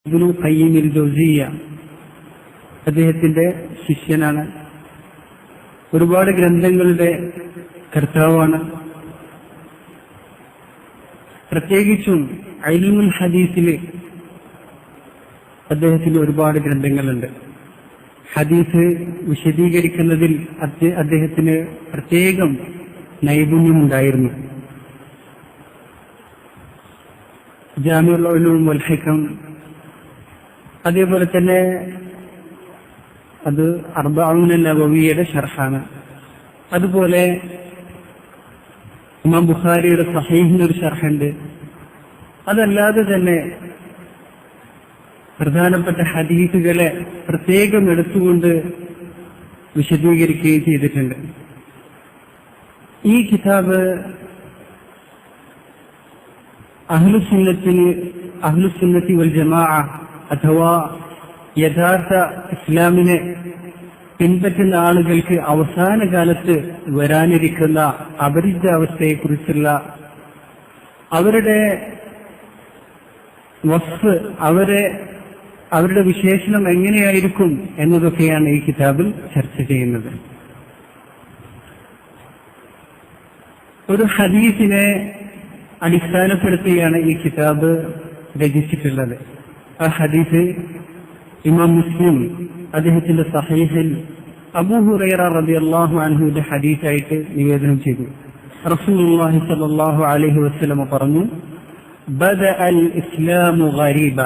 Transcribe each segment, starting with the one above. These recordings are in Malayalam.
ഇബ്നു ഖയ്യിം അൽ ജൗസിയ്യ അദ്ദേഹത്തിന്റെ ശിഷ്യനാണ്. ഒരുപാട് ഗ്രന്ഥങ്ങളുടെ കർത്താവാണ്. പ്രത്യേകിച്ചും ഇൽമുൽ ഹദീസിൽ അദ്ദേഹത്തിന് ഒരുപാട് ഗ്രന്ഥങ്ങളുണ്ട്. ഹദീസ് വിശദീകരിക്കുന്നതിൽ അദ്ദേഹത്തിന് പ്രത്യേകം നൈപുണ്യമുണ്ടായിരുന്നു. ജാമിഉൽ ഉലൂം വൽ ഹികം, അതേപോലെ തന്നെ അത് അർബഊന നബവിയുടെ ഷർഹാണ്. അതുപോലെ ഇമാം ബുഖാരിയുടെ സഹീഹിന് ഒരു ഷർഹുണ്ട്. അതല്ലാതെ തന്നെ പ്രധാനപ്പെട്ട ഹദീസുകളെ പ്രത്യേകം എടുത്തുകൊണ്ട് വിശദീകരിക്കുകയും ചെയ്തിട്ടുണ്ട്. ഈ കിതാബ് അഹ്ലുസുന്നത്തി വൽ ജമാഅ അഥവാ യഥാർത്ഥ ഇസ്ലാമിനെ പിൻപറ്റുന്ന ആളുകൾക്ക് അവസാന കാലത്ത് വരാനിരിക്കുന്ന അപരിചിതാവസ്ഥയെക്കുറിച്ചുള്ള അവരുടെ വസ്ഫ്, അവരുടെ വിശേഷണം എങ്ങനെയായിരിക്കും എന്നതൊക്കെയാണ് ഈ കിതാബിൽ ചർച്ച ചെയ്യുന്നത്. ഒരു ഹദീസിനെ അടിസ്ഥാനപ്പെടുത്തിയാണ് ഈ കിതാബ് രചിച്ചിട്ടുള്ളത്. ആ ഹദീസ് ഇമാം മുസ്ലിം അദ്ദേഹത്തിന്റെ സഹീഹിൽ അബൂ ഹുറൈറ റളിയല്ലാഹു അൻഹുവിന്റെ ഹദീസായിട്ട് നിവേദനം ചെയ്തു. റസൂലുള്ളാഹി സ്വല്ലല്ലാഹു അലൈഹി വസല്ലം പറഞ്ഞു, ബദഅൽ ഇസ്ലാമു ഗരീബ.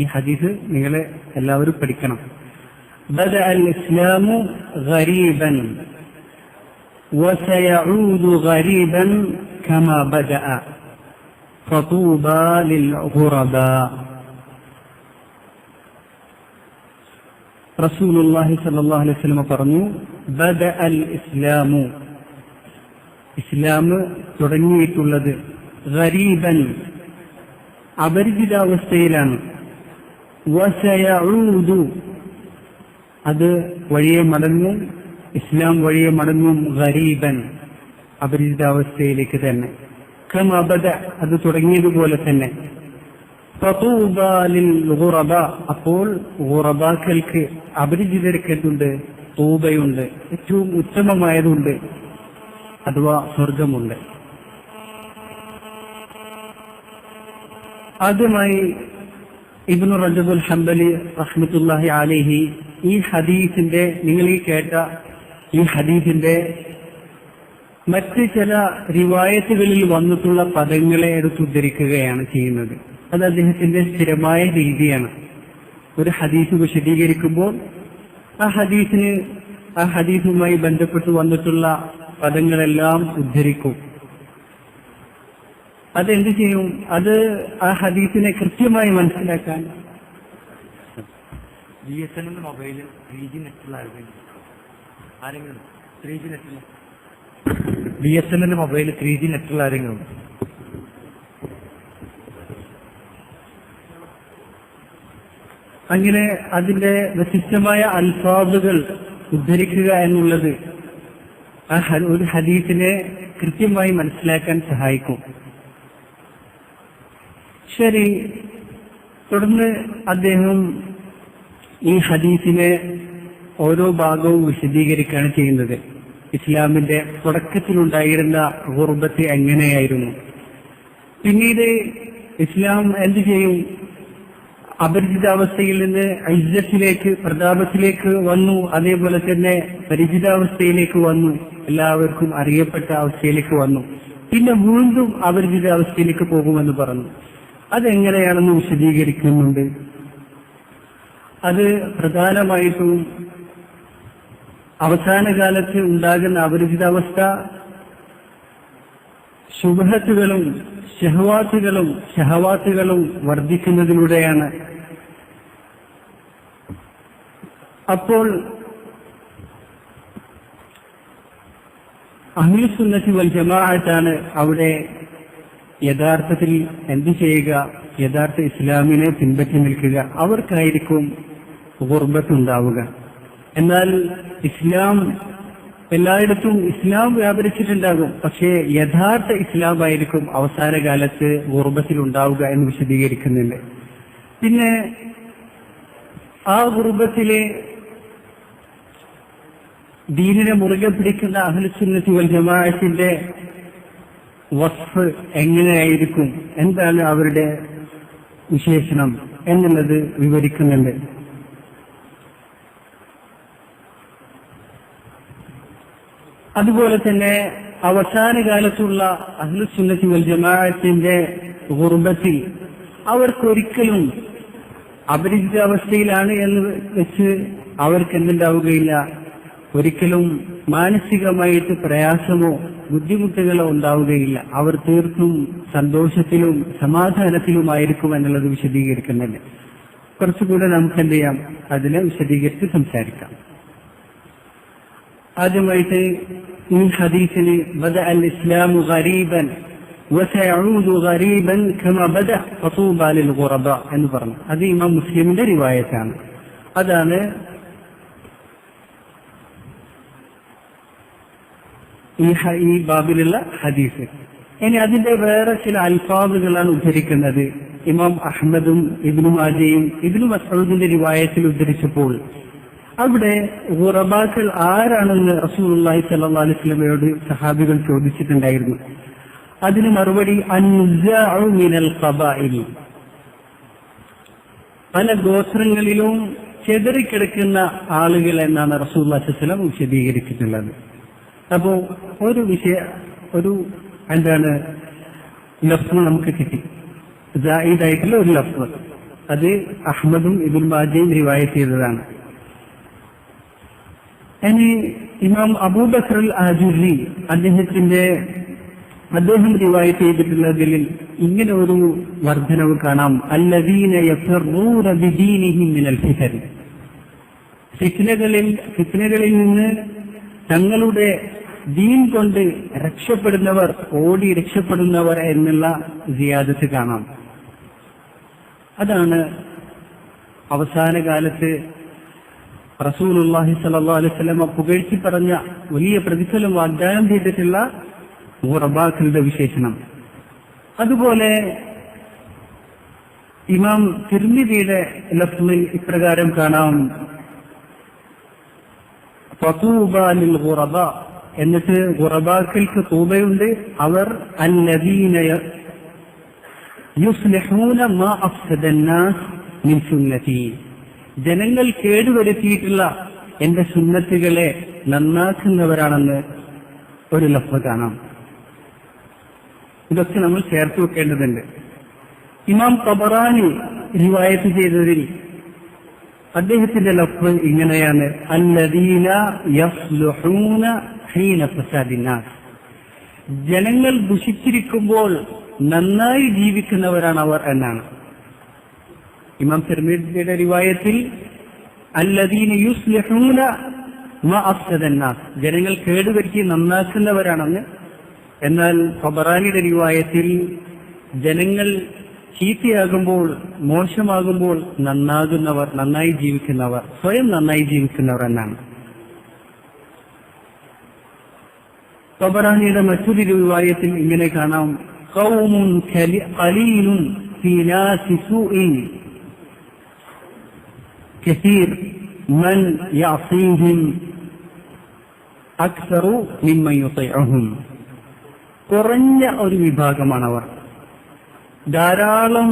ഈ ഹദീസ് നിങ്ങൾ എല്ലാവരും പഠിക്കണം. ബദഅൽ ഇസ്ലാമു ഗരീബൻ വസയഊദു ഗരീബൻ കമാ ബദഅ ഫതൂബാ ലിൽ ഗുറബാ. റസൂലുള്ളാഹി സ്വല്ലല്ലാഹു അലൈഹി വസല്ലം പറഞ്ഞു, ബദഅൽ ഇസ്ലാമു, ഇസ്ലാം തുടങ്ങിയിട്ടുള്ളത് ഗരീബൻ, അപരിചിതാവസ്ഥയിലാണ്. വസയഊദു, അത് വഴിയെ മടങ്ങും, ഇസ്ലാം വഴിയെ മടങ്ങും. ഗരീബൻ, അപരിചിതാവസ്ഥയിലേക്ക് തന്നെ. കമാ ബദഅ, അത് തുടങ്ങിയതുപോലെ തന്നെ. ഫതൂബാ ലിൽ ഗുറബ, അപ്പോൾ ഗുറബാക്കൾക്ക്, അപരിചിതർക്കുണ്ട് തൂബയുണ്ട്, ഏറ്റവും ഉത്തമമായതുണ്ട്, അഥവാ സ്വർഗമുണ്ട്. ആദ്യമായി ഇബ്നു റജബുൽ ഹംബലി റഹ്മത്തുള്ളാഹി അലൈഹി ഈ ഹദീസിന്റെ, നിങ്ങൾ ഈ കേട്ട ഈ ഹദീസിന്റെ മറ്റ് ചില റിവായത്തുകളിൽ വന്നിട്ടുള്ള പദങ്ങളെ എടുത്തുദ്ധരിക്കുകയാണ് ചെയ്യുന്നത്. അത് അദ്ദേഹത്തിന്റെ സ്ഥിരമായ രീതിയാണ്. ഒരു ഹദീസ് വിശദീകരിക്കുമ്പോൾ ആ ഹദീസുമായി ബന്ധപ്പെട്ട് വന്നിട്ടുള്ള പദങ്ങളെല്ലാം ഉദ്ധരിക്കും. അതെന്ത് ചെയ്യും? അത് ആ ഹദീസിനെ കൃത്യമായി മനസ്സിലാക്കാൻ BSNL മൊബൈലിൽ 3G നെറ്റുള്ള ആരെങ്കിലും BSNL മൊബൈലിൽ 3G നെറ്റുള്ള ആരെങ്കിലും അങ്ങനെ അതിന്റെ വ്യത്യസ്തമായ അൽഫാദുകൾ ഉദ്ധരിക്കുക എന്നുള്ളത് ഒരു ഹദീസിനെ കൃത്യമായി മനസ്സിലാക്കാൻ സഹായിക്കും. ശരി, തുടർന്ന് അദ്ദേഹം ഈ ഹദീസിനെ ഓരോ ഭാഗവും വിശദീകരിക്കുകയാണ് ചെയ്യുന്നത്. ഇസ്ലാമിന്റെ തുടക്കത്തിലുണ്ടായിരുന്ന ഗുർബത്ത് എങ്ങനെയായിരുന്നു, പിന്നീട് ഇസ്ലാം എന്ത് ചെയ്യും, അപരിചിതാവസ്ഥയിൽ നിന്ന് ഇസ്സത്തിലേക്ക്, പ്രതാപത്തിലേക്ക് വന്നു, അതേപോലെ തന്നെ പരിചിതാവസ്ഥയിലേക്ക് വന്നു, എല്ലാവർക്കും അറിയപ്പെട്ട അവസ്ഥയിലേക്ക് വന്നു, പിന്നെ വീണ്ടും അപരിചിതാവസ്ഥയിലേക്ക് പോകുമെന്ന് പറഞ്ഞു. അതെങ്ങനെയാണെന്ന് വിശദീകരിക്കുന്നുണ്ട്. അത് പ്രധാനമായിട്ടും അവസാന കാലത്ത് ഉണ്ടാകുന്ന അപരിചിതാവസ്ഥ ശുബ്ഹത്തുകളും ഷഹവാത്തുകളും വർദ്ധിക്കുന്നതിലൂടെയാണ്. അപ്പോൾ അഹ്ലുസുന്നത്തി വൽ ജമാഅത്താണ് അവിടെ യഥാർത്ഥത്തിൽ എന്ത് ചെയ്യുക, യഥാർത്ഥ ഇസ്ലാമിനെ പിൻപറ്റി നിൽക്കുക. അവർക്കായിരിക്കും ഗുർബത്ത് ഉണ്ടാവുക. എന്നാൽ ഇസ്ലാം എല്ലായിടത്തും ഇസ്ലാം വ്യാപരിച്ചിട്ടുണ്ടാകും, പക്ഷേ യഥാർത്ഥ ഇസ്ലാമായിരിക്കും അവസാന കാലത്ത് ഗുർബത്തിൽ ഉണ്ടാവുക എന്ന് വിശദീകരിക്കുന്നുണ്ട്. പിന്നെ ആ ഗുർബത്തിലെ ദീനിനെ മുറുകെ പിടിക്കുന്ന അഹ്ലുസുന്നത്തി വൽ ജമാഅത്തിന്റെ വസ്ഫ് എങ്ങനെയായിരിക്കും, എന്താണ് അവരുടെ വിശേഷണം എന്നുള്ളത് വിവരിക്കുന്നുണ്ട്. അതുപോലെ തന്നെ അവസാന കാലത്തുള്ള അഹ്ലുസുന്നത്തി വൽ ജമാഅത്തിന്റെ ഗുർബത്തിൽ അവർക്കൊരിക്കലും അപരിചിതാവസ്ഥയിലാണ് എന്ന് വെച്ച് അവർക്ക് എന്തുണ്ടാവുകയില്ല, ഒരിക്കലും മാനസികമായിട്ട് പ്രയാസമോ ബുദ്ധിമുട്ടുകളോ ഉണ്ടാവുകയില്ല. അവർ തീർത്തും സന്തോഷത്തിലും സമാധാനത്തിലുമായിരിക്കും എന്നുള്ളത് വിശദീകരിക്കുന്നുണ്ട്. കുറച്ചുകൂടെ നമുക്ക് എന്ത് ചെയ്യാം, അതിനെ വിശദീകരിച്ച് സംസാരിക്കാം. ആദ്യമായിട്ട് ഈ ഹദീസിന് ബദഅ അൽ ഇസ്ലാമു ഗരീബൻ വസയഊദു ഗരീബൻ കമാ ബദഅ ഫതൂബാ ലിൽ ഗുറബ എന്ന് പറഞ്ഞു. അത് ഇമാം മുസ്ലിമിന്റെ റിവായത്താണ്. അതാണ് ഈ ബാബിലുള്ള ഹദീസ്. ഇനി അതിന്റെ വേറെ ചില അൽഫാദുകളാണ് ഉദ്ധരിക്കുന്നത്. ഇമാം അഹ്മദും ഇബ്നു മാജയും ഇബ്നു മസ്ഊദിന്റെ റിവായത്തിൽ ഉദ്ധരിച്ചപ്പോൾ അവിടെ ഗുറബാക്കൾ ആരാണെന്ന് റസൂലുള്ളാഹി സ്വല്ലല്ലാഹു അലൈഹി വസല്ലമയോട് സഹാബികൾ ചോദിച്ചിട്ടുണ്ടായിരുന്നു. അതിന് മറുപടി അൻസാഉ മിനൽ ഖബാഇൽ, പല ഗോത്രങ്ങളിലും ചെതറിക്കിടക്കുന്ന ആളുകൾ എന്നാണ് റസൂലുള്ളാഹി സ്വല്ലല്ലാഹു അലൈഹി വസല്ലം വിശദീകരിച്ചിട്ടുള്ളത്. അപ്പോ ഒരു എന്താണ് ലഫ്സ് നമുക്ക് കിട്ടി, സായിദായിട്ടുള്ള ഒരു ലഫ്സ്. അത് അഹ്മദും ഇബ്നു മാജയും റിവായത്ത് ചെയ്തതാണ്. ഇനി ഇമാം അബൂബക്കർ അൽ ആജുരി അദ്ദേഹം റിവായത്ത് ചെയ്തിട്ടുള്ളതിൽ ഇങ്ങനെ ഒരു വർധനവ് കാണാം. അല്ലദീന യഫറൂന ബിദീനിഹിം മിനൽ ഫിതൻ, ഫിത്നകളിൽ നിന്ന് തങ്ങളുടെ ദീൻ കൊണ്ട് രക്ഷപ്പെടുന്നവർ, ഓടി രക്ഷപ്പെടുന്നവർ എന്നുള്ള സിയാദത്ത് കാണാം. അതാണ് അവസാന കാലത്ത് റസൂലുള്ളാഹി സ്വല്ലല്ലാഹു അലൈഹി വസല്ലം പുകഴ്ത്തി പറഞ്ഞ വലിയ പ്രതിഫലം വാഗ്ദാനം ചെയ്തിട്ടുള്ള ഗുറബാക്കളുടെ വിശേഷണം. അതുപോലെ ഇമാം തിർമിദിയുടെ ലഫ്ളിൽ ഇപ്രകാരം കാണാം, ഫതൂബാ ലിൽ ഗുറബ, എന്നിട്ട് ഗുറബാക്കൾക്ക് തൂബയുണ്ട്. അവർ അല്ലദീന യുസ്ലിഹൂന മാ അഫ്സദ അന്നാസ് മിൻ സുന്നതി, ജനങ്ങൾ കേടുവരുത്തിയിട്ടുള്ള എന്റെ സുന്നത്തുകളെ നന്നാക്കുന്നവരാണെന്ന് ഒരു ലഫ്ള് കാണാം. ഇതൊക്കെ നമ്മൾ ചേർത്ത് വെക്കേണ്ടതുണ്ട്. ഇമാം തബറാനി റിവായത്ത് ചെയ്തതിൽ അദ്ദേഹത്തിന്റെ ലഫ്ള് ഇങ്ങനെയാണ്, അല്ലദീന യസ്ലുഹൂന ഹീന ഫസാദിന്നാസ്, ജനങ്ങൾ ദുഷിച്ചിരിക്കുമ്പോൾ നന്നായി ജീവിക്കുന്നവരാണ് അവർ എന്നാണ്. ഇമാം തിർമിദിയുടെ റിവായത്തിൽ അല്ലദീന യുസ്ലിഹൂന മാ അഫ്സദ അന്നാസ്, ജനങ്ങൾ കേടുവരുത്തി നന്നാക്കുന്നവരാണെന്ന്. എന്നാൽ തബറാനിയുടെ റിവായത്തിൽ ജനങ്ങൾ ചീത്തയാകുമ്പോൾ, മോശമാകുമ്പോൾ നന്നാകുന്നവർ, നന്നായി ജീവിക്കുന്നവർ, സ്വയം നന്നായി ജീവിക്കുന്നവർ എന്നാണ്. തബറാനിയുടെ മറ്റൊരു റിവായത്തിൽ ഇങ്ങനെ കാണാം, ഖൗമുൻ ഖലീലുൻ ഫീ നാസി സൂഇൻ കസീർ മൻ യഅസീഹിം അക്സറു മിമ്മൻ യുതീഉഹും, കുറഞ്ഞ ഒരു വിഭാഗമാണവർ, ധാരാളം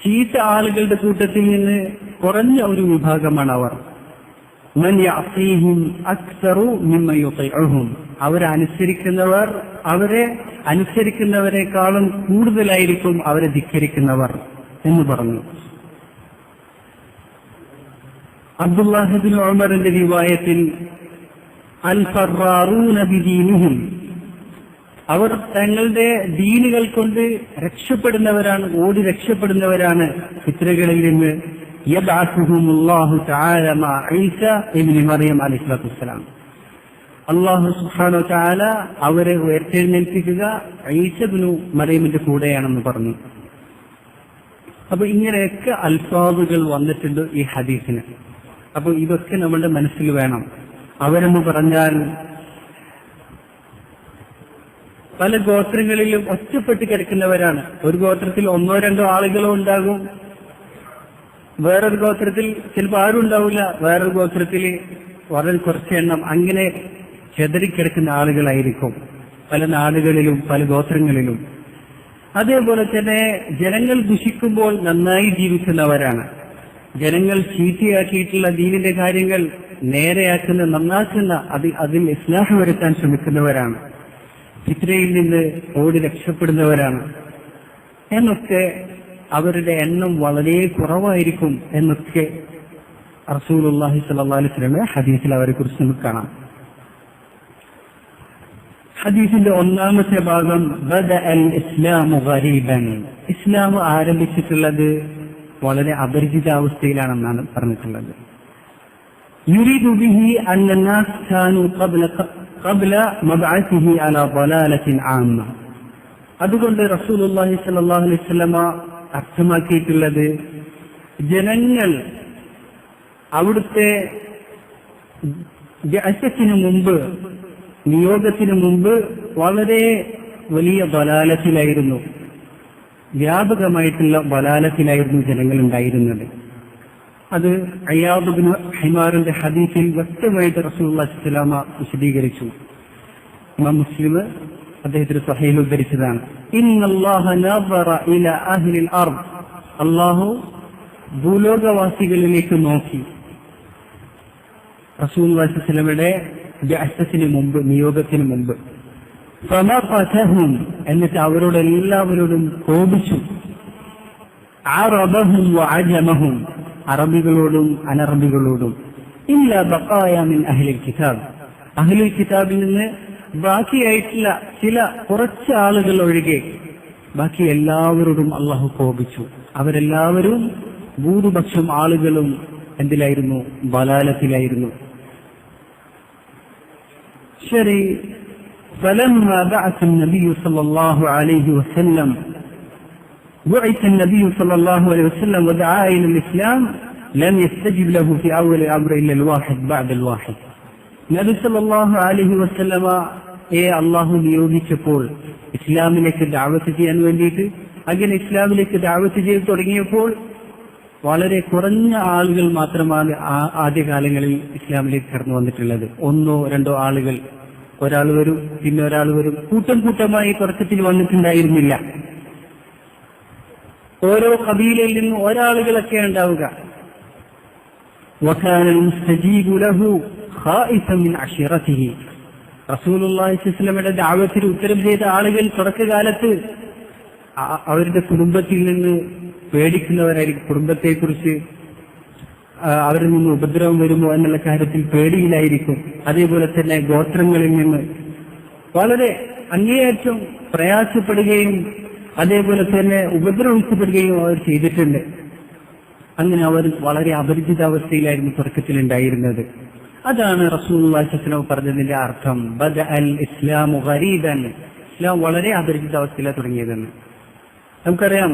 ചീത്ത ആളുകളുടെ കൂട്ടത്തിൽ നിന്ന് കുറഞ്ഞ ഒരു വിഭാഗമാണവർ. മൻ യഅസീഹിം അക്സറു മിമ്മൻ യുതീഉഹും, അവരെ അനുസരിക്കുന്നവരെക്കാളും കൂടുതലായിരിക്കും അവരെ ധിക്കരിക്കുന്നവർ എന്ന് പറഞ്ഞു. അബ്ദുല്ലാഹി ഇബ്നു ഉമറിന്റെ റിവായത്തിൽ അൽ ഫറാറൂന ബിദീനിഹിം, അവർ തങ്ങളുടെ ദീനുകൾ കൊണ്ട് രക്ഷപ്പെടുന്നവരാണ്, ഓടി രക്ഷപ്പെടുന്നവരാണ് ഫിത്നകളിൽ നിന്ന്. യബ്അസുഹുമുല്ലാഹു തആല മഅ ഈസ ഇബ്നു മറിയം അലൈഹിസ്സലാത്തു വസ്സലാം, അല്ലാഹു സുബ്ഹാനഹു വതആല അവരെ ഉയർത്തെഴുന്നേൽപ്പിക്കുക ഈസ ഇബ്നു മറിയമിന്റെ കൂടെയാണെന്ന് പറഞ്ഞു. അപ്പൊ ഇങ്ങനെയൊക്കെ അൽഫാദുകൾ വന്നിട്ടുണ്ട് ഈ ഹദീസിന്. അപ്പൊ ഇതൊക്കെ നമ്മളുടെ മനസ്സിൽ വേണം. അവരെന്ന് പറഞ്ഞാൽ പല ഗോത്രങ്ങളിലും ഒറ്റപ്പെട്ട് കിടക്കുന്നവരാണ്. ഒരു ഗോത്രത്തിൽ ഒന്നോ രണ്ടോ ആളുകളോ ഉണ്ടാകും, വേറൊരു ഗോത്രത്തിൽ ചിലപ്പോൾ ആരും ഉണ്ടാവില്ല, വേറൊരു ഗോത്രത്തിൽ വളരെ കുറച്ച് എണ്ണം, അങ്ങനെ ചെതറിക്കിടക്കുന്ന ആളുകളായിരിക്കും പല നാടുകളിലും പല ഗോത്രങ്ങളിലും. അതേപോലെ തന്നെ ജനങ്ങൾ ദുഷിക്കുമ്പോൾ നന്നായി ജീവിക്കുന്നവരാണ്. ജനങ്ങൾ ചീത്തയാക്കിയിട്ടുള്ള ദീനിന്റെ കാര്യങ്ങൾ നേരെയാക്കുന്ന, നന്നാക്കുന്ന, അതിൽ ഇസ്ലാഹ് വരുത്താൻ ശ്രമിക്കുന്നവരാണ്. ഫിത്നയിൽ നിന്ന് ഓടി രക്ഷപ്പെടുന്നവരാണ് എന്നൊക്കെ, അവരുടെ എണ്ണം വളരെ കുറവായിരിക്കും എന്നൊക്കെ റസൂലുള്ളാഹി സ്വല്ലല്ലാഹു അലൈഹി വസല്ലം ഹദീസിൽ അവരെ കുറിച്ച് നമുക്ക് കാണാം. ഹദീസിന്റെ ഒന്നാമത്തെ ഭാഗം ബദഅൽ ഇസ്ലാമു ഗരീബൻ, ഇസ്ലാം ആരംഭിച്ചിട്ടുള്ളത് വളരെ അപരിചിതാവസ്ഥയിലാണെന്നാണ് പറഞ്ഞിട്ടുള്ളത്. യുരീദു ബിഹി അന്ന നാസ് കാനൂ ഖബ്ല മബ്അസിഹി അലാ ളലാലത്തിൻ ആമ്മ. അതുകൊണ്ട് റസൂലുള്ളാഹി സ്വല്ലല്ലാഹു അലൈഹി വസല്ലം അർത്ഥമാക്കിയിട്ടുള്ളത്, ജനങ്ങൾ അവിടുത്തെ ബഅസത്തിന് മുമ്പ്, നിയോഗത്തിന് മുമ്പ് വളരെ വലിയ ളലാലത്തിലായിരുന്നു, വ്യാപകമായിട്ടുള്ള ളലാലത്തിലായിരുന്നു ജനങ്ങൾ ഉണ്ടായിരുന്നത്. അത് അയ്യാദ് ഇബ്നു ഹിമാറിന്റെ ഹദീസിൽ വ്യക്തമായിട്ട് റസൂലുള്ളാഹി സ്വല്ലല്ലാഹു അലൈഹി വസല്ലം വിശദീകരിച്ചു. ഇമാം മുസ്ലിം അദ്ദേഹത്തിന്റെ സ്വഹീഹിൽ ഉദ്ധരിച്ചതാണ്. ഇന്നല്ലാഹ നദറ ഇലാ അഹ്ലിൽ അർദ്, അല്ലാഹു ഭൂലോകവാസികളിലേക്ക് നോക്കി റസൂലുള്ളാഹി സ്വല്ലല്ലാഹു അലൈഹി വസല്ലമയുടെ ബഅസത്തിന് മുമ്പ്, നിയോഗത്തിന് മുമ്പ്. ഫമഖതഹും, എന്നിട്ട് അവരോട് എല്ലാവരോടും കോപിച്ചു. അറബഹും വഅജമഹും, അറബികളോടും അനറബികളോടും. ഇല്ല ബഖായ മിൻ അഹ്ലിൽ കിതാബ്, അഹ്ലുൽ കിതാബിൽ നിന്ന് ബാക്കിയായിട്ടുള്ള ചില കുറച്ച് ആളുകൾ ഒഴികെ ബാക്കി എല്ലാവരോടും അള്ളാഹു കോപിച്ചു. അവരെല്ലാവരും, ഭൂരിപക്ഷം ആളുകളും എന്തിലായിരുന്നു? ബലാലത്തിലായിരുന്നു. ശരി. فلما بعث النبي صلى الله عليه وسلم بعث النبي صلى الله عليه وسلم ودعا إلى الإسلام لم يستجب له في أول الأمر إلا الواحد بعد الواحد. നബി സല്ലല്ലാഹു അലൈഹി വസല്ലമ അള്ളാഹു നിയോഗിച്ചപ്പോൾ ഇസ്ലാമിലേക്ക് ദഅവത്ത് ചെയ്യാൻ വേണ്ടിയിട്ട്, അങ്ങനെ ഇസ്ലാമിലേക്ക് ദഅവത്ത് ചെയ്ത് തുടങ്ങിയപ്പോൾ വളരെ കുറഞ്ഞ ആളുകൾ മാത്രമാണ് ആദ്യകാലങ്ങളിൽ ഇസ്ലാമിലേക്ക് കടന്നു വന്നിട്ടുള്ളത്. ഒന്നോ രണ്ടോ ആളുകൾ, ഒരാൾ വരും പിന്നെ ഒരാൾ വരും, കൂട്ടം കൂട്ടമായി തുടക്കത്തിൽ വന്നിട്ടുണ്ടായിരുന്നില്ല. ഓരോ ഖബീലയിൽ നിന്നും ഒരാളുകളൊക്കെ ഉണ്ടാവുക. وكان المستجيب له خائفا من عشيرته. റസൂലുള്ളാഹി സ്വല്ലല്ലാഹു അലൈഹി വസല്ലമയുടെ ദഅവത്തിന് ഉത്തരം ചെയ്ത ആളുകൾ തുടക്കകാലത്ത് അവരുടെ കുടുംബത്തിൽ നിന്ന് പേടിക്കുന്നവരായിരിക്കും. കുടുംബത്തെക്കുറിച്ച് അവരിൽ നിന്ന് ഉപദ്രവം വരുമോ എന്നുള്ള കാര്യത്തിൽ പേടിയിലായിരിക്കും. അതേപോലെ തന്നെ ഗോത്രങ്ങളിൽ നിന്ന് വളരെ അങ്ങേയറ്റം പ്രയാസപ്പെടുകയും അതേപോലെ തന്നെ ഉപദ്രവിക്കപ്പെടുകയും അവർ ചെയ്തിട്ടുണ്ട്. അങ്ങനെ അവർ വളരെ അപരിചിതാവസ്ഥയിലായിരുന്നു തുടക്കത്തിലുണ്ടായിരുന്നത്. അതാണ് റസൂലുള്ളാഹി സ്വല്ലല്ലാഹു അലൈഹി വസല്ലം പറഞ്ഞതിന്റെ അർത്ഥം. ബദഅൽ ഇസ്ലാമു ഗരീബൻ, ഇസ്ലാം വളരെ അപരിചിതാവസ്ഥയിലാണ് തുടങ്ങിയതെന്ന്. നമുക്കറിയാം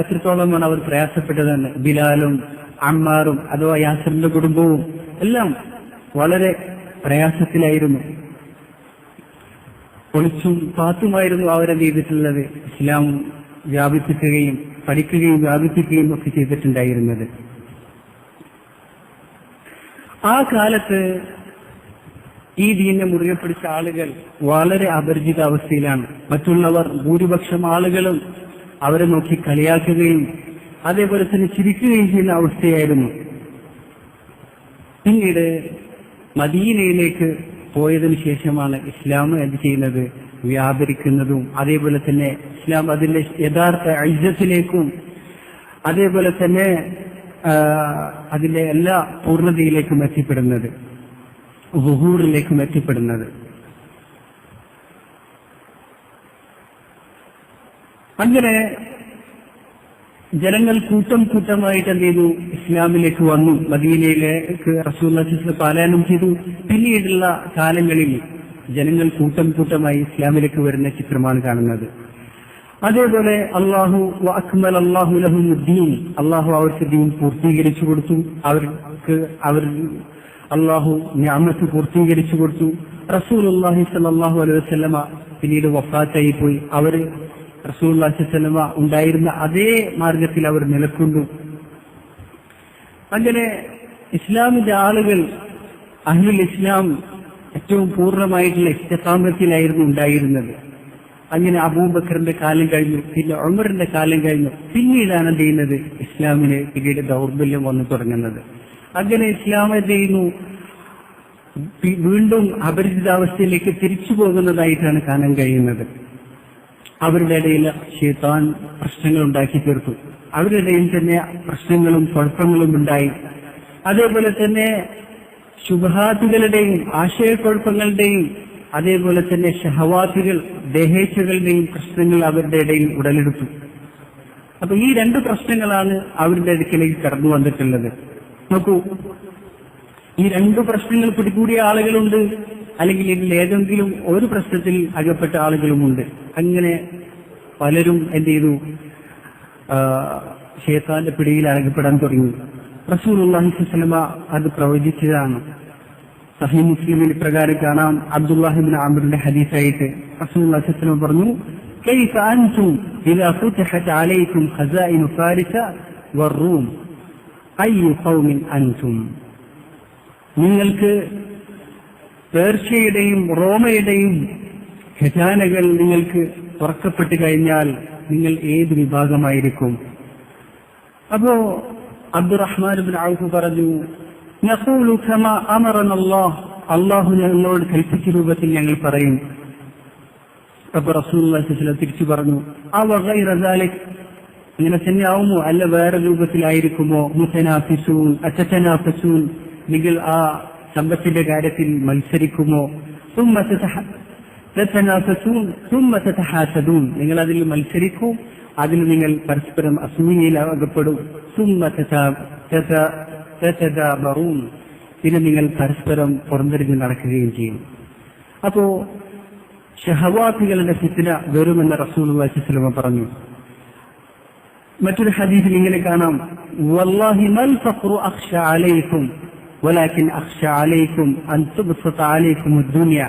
എത്രത്തോളമാണ് അവർ പ്രയാസപ്പെട്ടതെന്ന്. ബിലാലും അമ്മാറും അഥവാ യാസിറിന്റെ കുടുംബവും എല്ലാം വളരെ പ്രയാസത്തിലായിരുന്നു. ഒളിച്ചും പാത്തുമായിരുന്നു അവരെന്ത് ചെയ്തിട്ടുള്ളത്? ഇസ്ലാം വ്യാപിപ്പിക്കുകയും പഠിക്കുകയും വ്യാപിപ്പിക്കുകയും ഒക്കെ ചെയ്തിട്ടുണ്ടായിരുന്നത്. ആ കാലത്ത് ഈ ദീനിനെ മുറുകെ പിടിച്ച ആളുകൾ വളരെ അപരിചിത അവസ്ഥയിലാണ്. മറ്റുള്ളവർ, ഭൂരിപക്ഷം ആളുകളും അവരെ നോക്കി കളിയാക്കുകയും അതേപോലെ തന്നെ ചിരിക്കുകയും ചെയ്യുന്ന അവസ്ഥയായിരുന്നു. പിന്നീട് മദീനയിലേക്ക് പോയതിനു ശേഷമാണ് ഇസ്ലാം എന്ത് ചെയ്യുന്നത്? വ്യാപരിക്കുന്നതും അതേപോലെ തന്നെ ഇസ്ലാം അതിന്റെ യഥാർത്ഥ ഇജ്ജത്തിലേക്കും അതേപോലെ തന്നെ അതിന്റെ എല്ലാ പൂർണ്ണതയിലേക്കും എത്തിപ്പെടുന്നത്, ളുഹൂറിലേക്കും എത്തിപ്പെടുന്നത്. അങ്ങനെ ജനങ്ങൾ കൂട്ടം കൂട്ടമായിട്ട് എന്ത് ചെയ്തു? ഇസ്ലാമിലേക്ക് വന്നു. മദീനയിലേക്ക് റസൂലുള്ളാഹി സ്വല്ലല്ലാഹു അലൈഹി വസല്ലം പാലായനം ചെയ്തു. പിന്നീടുള്ള കാലങ്ങളിൽ ജനങ്ങൾ കൂട്ടം കൂട്ടമായി ഇസ്ലാമിലേക്ക് വരുന്ന ചിത്രമാണ് കാണുന്നത്. അതേപോലെ അള്ളാഹു ലഹുദ്ദീൻ, അള്ളാഹു അവർക്ക് ദീൻ പൂർത്തീകരിച്ചു കൊടുത്തു. അള്ളാഹു നിഅമത്ത് പൂർത്തീകരിച്ചു കൊടുത്തു. റസൂലുള്ളാഹി സ്വല്ലല്ലാഹു അലൈഹി വസല്ലമ പിന്നീട് വഫാത്തായി പോയി. അവർ റസൂലുള്ളാഹി സ്വല്ലല്ലാഹു അലൈഹി വസല്ലമ ഉണ്ടായിരുന്ന അതേ മാർഗത്തിൽ അവർ നിലക്കൊണ്ടു. അങ്ങനെ ഇസ്ലാമിന്റെ ആളുകൾ അഹ്ലുൽ ഇസ്ലാം ഏറ്റവും പൂർണ്ണമായിട്ടുള്ള ഇസ്തിഖാമത്തിലായിരുന്നു ഉണ്ടായിരുന്നത്. അങ്ങനെ അബൂബക്കറിന്റെ കാലം കഴിഞ്ഞു, പിന്നെ ഉമറിന്റെ കാലം കഴിഞ്ഞു, പിന്നീടാണ് എന്ത് ചെയ്യുന്നത് ഇസ്ലാമിന് പിന്നീട് ദൗർബല്യം വന്നു തുടങ്ങുന്നത്. അങ്ങനെ ഇസ്ലാം എന്ത് ചെയ്യുന്നു വീണ്ടും അപരിചിതാവസ്ഥയിലേക്ക് തിരിച്ചു പോകുന്നതായിട്ടാണ് കാണാൻ കഴിയുന്നത്. അവരുടെ ഇടയിൽ ശൈത്താൻ പ്രശ്നങ്ങൾ ഉണ്ടാക്കി തീർത്തു. അവരുടെ ഇടയിൽ തന്നെ പ്രശ്നങ്ങളും കുഴപ്പങ്ങളും ഉണ്ടായി. അതേപോലെ തന്നെ ശുബ്ഹാത്തുകളുടെയും ആശയക്കുഴപ്പങ്ങളുടെയും അതേപോലെ തന്നെ ഷഹവാത്തുകൾ ദേഹേച്ഛകളുടെയും പ്രശ്നങ്ങൾ അവരുടെ ഇടയിൽ ഉടലെടുത്തു. അപ്പൊ ഈ രണ്ട് പ്രശ്നങ്ങളാണ് അവരുടെ അടുക്കലേക്ക് കടന്നു വന്നിട്ടുള്ളത്. നോക്കൂ, ഈ രണ്ട് പ്രശ്നങ്ങൾ പിടികൂടിയ ആളുകളുണ്ട്, അല്ലെങ്കിൽ ഇതിൽ ഏതെങ്കിലും ഒരു പ്രശ്നത്തിൽ അകപ്പെട്ട ആളുകളുമുണ്ട്. അങ്ങനെ പലരും എന്ത് ചെയ്തു ശൈത്താന്റെ പിടിയിൽ അകപ്പെടാൻ തുടങ്ങി. റസൂലുള്ളാഹി സ്വല്ലല്ലാഹു അലൈഹി വസല്ലം അത് പ്രവചിച്ചതാണ്. സഹീഹ് മുസ്ലിമിൽ പ്രകാരം കാണാം, അബ്ദുല്ലാഹി ഇബ്നു അംറിന്റെ ഹദീസായിട്ട് റസൂലുള്ളാഹി സ്വല്ലല്ലാഹു അലൈഹി വസല്ലം പറഞ്ഞു, കൈഫ അൻതും ഇദാ ഫുതിഹത് അലൈക്കും ഖസാഇനു ഫാരിസ വറൂം അയ്യു ഖൗമിൻ അൻതും. നിങ്ങൾക്ക് പേർഷ്യയുടെയും റോമയുടെയും ഖജാനകൾ നിങ്ങൾക്ക് തുറക്കപ്പെട്ടു കഴിഞ്ഞാൽ നിങ്ങൾ ഏത് വിഭാഗമായിരിക്കും? അപ്പോ അബ്ദുറഹ്മാൻ ഇബ്നു ഔഫ് പറഞ്ഞു, നഖൂലു കമാ അമറനല്ലാഹ്, അല്ലാഹു ഞങ്ങളോട് കൽപ്പിച്ച രൂപത്തിൽ ഞങ്ങൾ പറയും. അപ്പൊ റസൂലുള്ളാഹി സ്വല്ലല്ലാഹു അലൈഹി വസല്ലം തിരിച്ചു പറഞ്ഞു, അവ ഗൈറ ദാലിക്, ഇങ്ങനെ തന്നെയാവുമോ അല്ല വേറെ രൂപത്തിലായിരിക്കുമോ? മുതനാഫിസൂൻ അത്തനാഫിസൂൻ, നിങ്ങൾ ആ സമ്പത്തിന്റെ കാര്യത്തിൽ മത്സരിക്കുമോ? നിങ്ങൾ അതിൽ മത്സരിക്കും, അതിൽ നിങ്ങൾ പരസ്പരം അസൂയയിൽ അകപ്പെടും. പിന്നെ നിങ്ങൾ പരസ്പരം പുറന്തിരിഞ്ഞ് നടക്കുകയും ചെയ്യും. അപ്പോ ഷഹവാത്തുകളുടെ ഫിത്ന വരുമെന്ന് റസൂലുള്ളാഹി സ്വല്ലല്ലാഹു അലൈഹി വസല്ലം പറഞ്ഞു. മറ്റൊരു ഹദീസിൽ ഇങ്ങനെ കാണാം, വല്ലാഹി മൽ ഫഖ്റു അഖ്ശ അലൈക്കും വലാകിൻ അഖ്ശ അലൈക്കും അൻ തുബ്സത അലൈക്കും അദ്ദുനിയ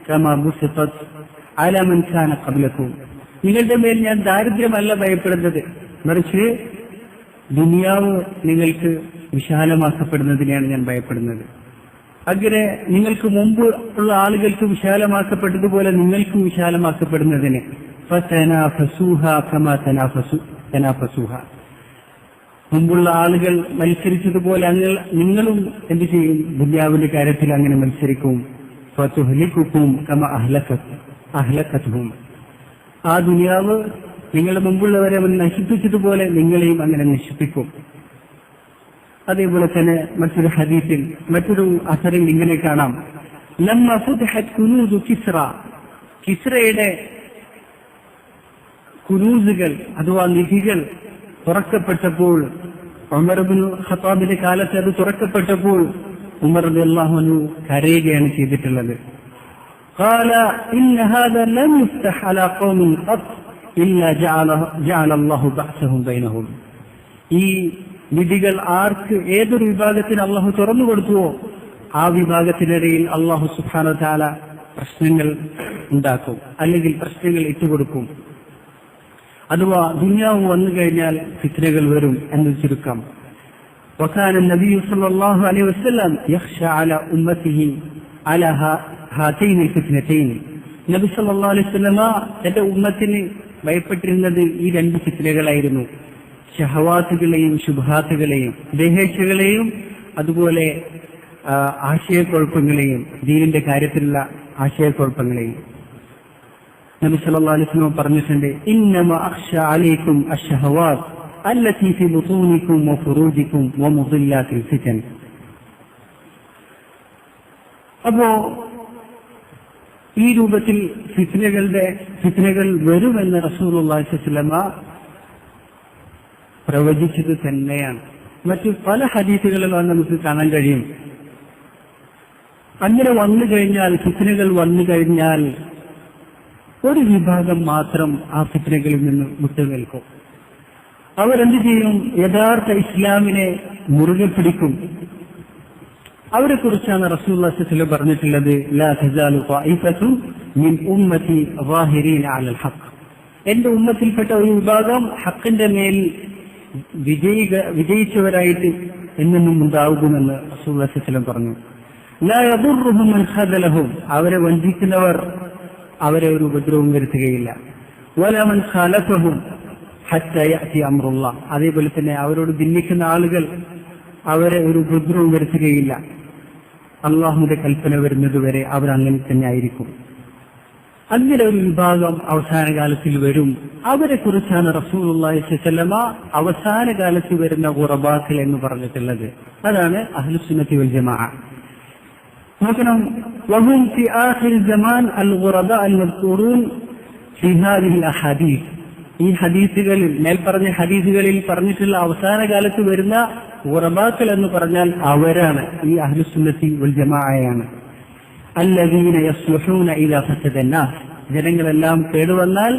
കമാ ബുസിതത് അലാ മൻ കാന ഖബ്ലക്കും. നിങ്ങളുടെ മേൽ ഞാൻ ദാരിദ്ര്യമല്ല ഭയപ്പെടുന്നത്, മറിച്ച് ദുനിയാവ് നിങ്ങൾക്ക് വിശാലമാക്കപ്പെടുന്നതിനെയാണ് ഞാൻ ഭയപ്പെടുന്നത്. അങ്ങനെ നിങ്ങൾക്ക് മുമ്പ് ഉള്ള ആളുകൾക്ക് വിശാലമാക്കപ്പെട്ടതുപോലെ നിങ്ങൾക്കും വിശാലമാക്കപ്പെടുന്നതിന് മുമ്പുള്ള ആളുകൾ മത്സരിച്ചതുപോലെ നിങ്ങളും എന്ത് ചെയ്യും? ദുനിയാവിന്റെ കാര്യത്തിൽ അങ്ങനെ മത്സരിക്കും. ആ ദുനിയാവ് നിങ്ങളുടെ മുമ്പുള്ളവരെ നശിപ്പിച്ചതുപോലെ നിങ്ങളെയും അങ്ങനെ നശിപ്പിക്കും. അതേപോലെ തന്നെ മറ്റൊരു ഹദീസിൽ മറ്റൊരു അസറിൽ ഇങ്ങനെ കാണാം, ലമ്മ ഫുതിഹത് കുനൂസു കിസ്റ, കിസ്റയുടെ കുനൂസുകൾ അഥവാ നിധികൾ തുറക്കപ്പെട്ടപ്പോൾ, ഉമർ ഇബ്നു ഖത്താബിന്റെ കാലത്ത് അത് തുറക്കപ്പെട്ടപ്പോൾ ഉമർ റളിയല്ലാഹു അൻഹു കരയുകയാണ് ചെയ്തിട്ടുള്ളത്. قال إن هذا لم يفتح على قوم قط إلا جعل الله بعثهم بينهم. ഈ നിധികൾ ആർക്ക് ഏതൊരു വിഭാഗത്തിന് അള്ളാഹു തുറന്നു കൊടുത്തുവോ ആ വിഭാഗത്തിനിടയിൽ അള്ളാഹു സുബ്ഹാനഹു വ തആല പ്രശ്നങ്ങൾ ഉണ്ടാക്കും, അല്ലെങ്കിൽ പ്രശ്നങ്ങൾ ഇട്ടുകൊടുക്കും. അഥവാ ദുനിയാവ് വന്നു കഴിഞ്ഞാൽ ഫിത്നകൾ വരും എന്ന് ചുരുക്കം. وكان النبي صلى الله عليه وسلم يخشى على أمته على هاتين الفتنتين. നബി സല്ലല്ലാഹു അലൈഹി വസല്ലമ തന്റെ ഉമ്മത്തിന് ഭയപ്പെട്ടിരുന്നത് ഈ രണ്ട് ഫിത്നകളായിരുന്നു. ഷഹവാത്തുകളെയും ശുബ്ഹാത്തുകളെയും ദേഹേച്ഛകളെയും അതുപോലെ ആശയക്കുഴപ്പങ്ങളെയും ദീനിന്റെ കാര്യത്തിലുള്ള ആശയക്കുഴപ്പങ്ങളെയും. നബി സല്ലല്ലാഹു അലൈഹി വസല്ലം പറഞ്ഞിട്ടുണ്ട്, ഇന്നമ അഖ്ശ അലൈക്കും അശ്ശഹവാത്ത് അല്ലതി ഫി ബുതൂനിക്കും വഫുറൂജിക്കും വമുദില്ലാത്തിൽ ഫിതൻ. അപ്പോ ഈ രൂപത്തിൽ ഫിത്നകൾ വരുമെന്ന് റസൂലുള്ളാഹി സ്വല്ലല്ലാഹു അലൈഹി വസല്ലം പ്രവചിച്ചത് തന്നെയാണ്. മറ്റു പല ഹദീസുകളിലാണ് നമുക്ക് കാണാൻ കഴിയും. അങ്ങനെ വന്നു കഴിഞ്ഞാൽ, ഫിത്നകൾ വന്നു കഴിഞ്ഞാൽ ഒരു വിഭാഗം മാത്രം ആ ഫിത്നകളിൽ നിന്ന് വിട്ടുനിൽക്കും. അവരെന്ത് ചെയ്യും? യഥാർത്ഥ ഇസ്ലാമിനെ മുറുകെ പിടിക്കും. അവരെ കുറിച്ചാണ് റസൂലുള്ളാഹി സ്വല്ലല്ലാഹു അലൈഹി വസല്ലം പറഞ്ഞിട്ടുള്ളത്, ലാ തസാലു ത്വായിഫത്തുൻ മിൻ ഉമ്മത്തി ളാഹിരീന അലൽ ഹഖ്. എന്റെ ഉമ്മത്തിൽപ്പെട്ട ഒരു വിഭാഗം ഹക്കിന്റെ മേൽ വിജയിച്ചവരായിട്ട് എന്നും ഉണ്ടാകുമെന്ന് റസൂലുള്ളാഹി സ്വല്ലല്ലാഹു അലൈഹി വസല്ലം പറഞ്ഞു. ലാ യദുർറുഹും മൻ ഖദലഹും, അവരെ വഞ്ചിക്കുന്നവർ അവരെ ഒരു ഉപദ്രവവും വരുത്തുകയില്ല. വലാ മൻ ഖാലഫഹും ഹത്താ യഅതി അംറുല്ലാഹ്, അതേപോലെ തന്നെ അവരോട് ഭിന്നിക്കുന്ന ആളുകൾ അവരെ ഒരു ഉപദ്രവവും വരുത്തുകയില്ല. അള്ളാഹുവിന്റെ കൽപ്പന വരുന്നതുവരെ അവർ അങ്ങനെ തന്നെ ആയിരിക്കും. അങ്ങനെ ഒരു വിഭാഗം അവസാന കാലത്തിൽ വരും. അവരെ കുറിച്ചാണ് റസൂലുള്ളാഹി സ്വല്ലല്ലാഹു അലൈഹി വസല്ലം അവസാന കാലത്ത് വരുന്ന ഖുറബാക്കൾ എന്ന് പറഞ്ഞിട്ടുള്ളത്. അതാണ് അഹ്ലുസുന്നത്തി വൽ ജമാഅ. നോക്കണം, വഹും ഫി ആഖിർ സമാൻ അൽ ഖുറബാ അൽ മദ്കൂറൂൻ ഫി ഹാദിഹിൽ അഹാദീസ്. ഈ ഹദീസുകളിൽ, മേൽപ്പറഞ്ഞ ഹദീസുകളിൽ പറഞ്ഞിട്ടുള്ള അവസാന കാലത്ത് വരുന്ന ഖുറബാക്കൾ എന്ന് പറഞ്ഞാൽ അവരാണ്, ഈ അഹ്ലുസുന്നത്തി വൽ ജമാഅയാണ്. അല്ലദീന യസ്ലുഹൂന ഇദാ ഫസദ അന്നാസ്, ജനങ്ങളെല്ലാം കേടുവന്നാൽ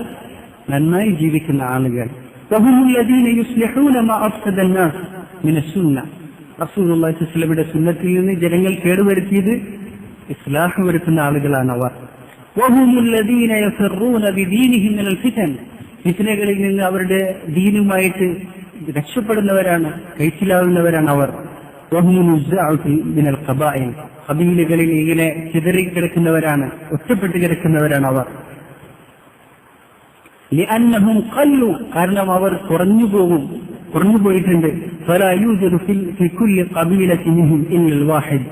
നന്നായി ജീവിക്കുന്ന ആളുകൾ. വഹുമുല്ലദീന യുസ്ലിഹൂന മാ അഫ്സദ അന്നാസ് മിനസ് സുന്ന, റസൂലുള്ളാഹി സ്വല്ലല്ലാഹു അലൈഹി വസല്ലമയുടെ സുന്നത്തിൽ നിന്ന് ജനങ്ങൾ കേടുവരുത്തിയത് ഇസ്ലാഹ് വരുത്തുന്ന ആളുകളാണ് അവർ. വഹുമുല്ലദീന യഫറൂന ബിദീനിഹിം മിനൽ ഫിതൻ, ഫിത്നകളിൽ നിന്ന് അവരുടെ ദീനുമായിട്ട് രക്ഷപ്പെടുന്നവരാണ്, കഴിച്ചിലാവുന്നവരാണ് അവർ. മിനൽ ഖബാഇൽ, ഖബീലകളിൽ ഇങ്ങനെ ചിതറിക്കിടക്കുന്നവരാണ്, ഒറ്റപ്പെട്ട് കിടക്കുന്നവരാണ് അവർ. ലിഅന്നഹും ഖല്ലു, കാരണം അവർ കുറഞ്ഞുപോയിട്ടുണ്ട്. ഫലാ യൂജദു ഫി കുല്ലി ഖബീലത്തിൻ മിൻഹും ഇല്ലൽ വാഹിദ്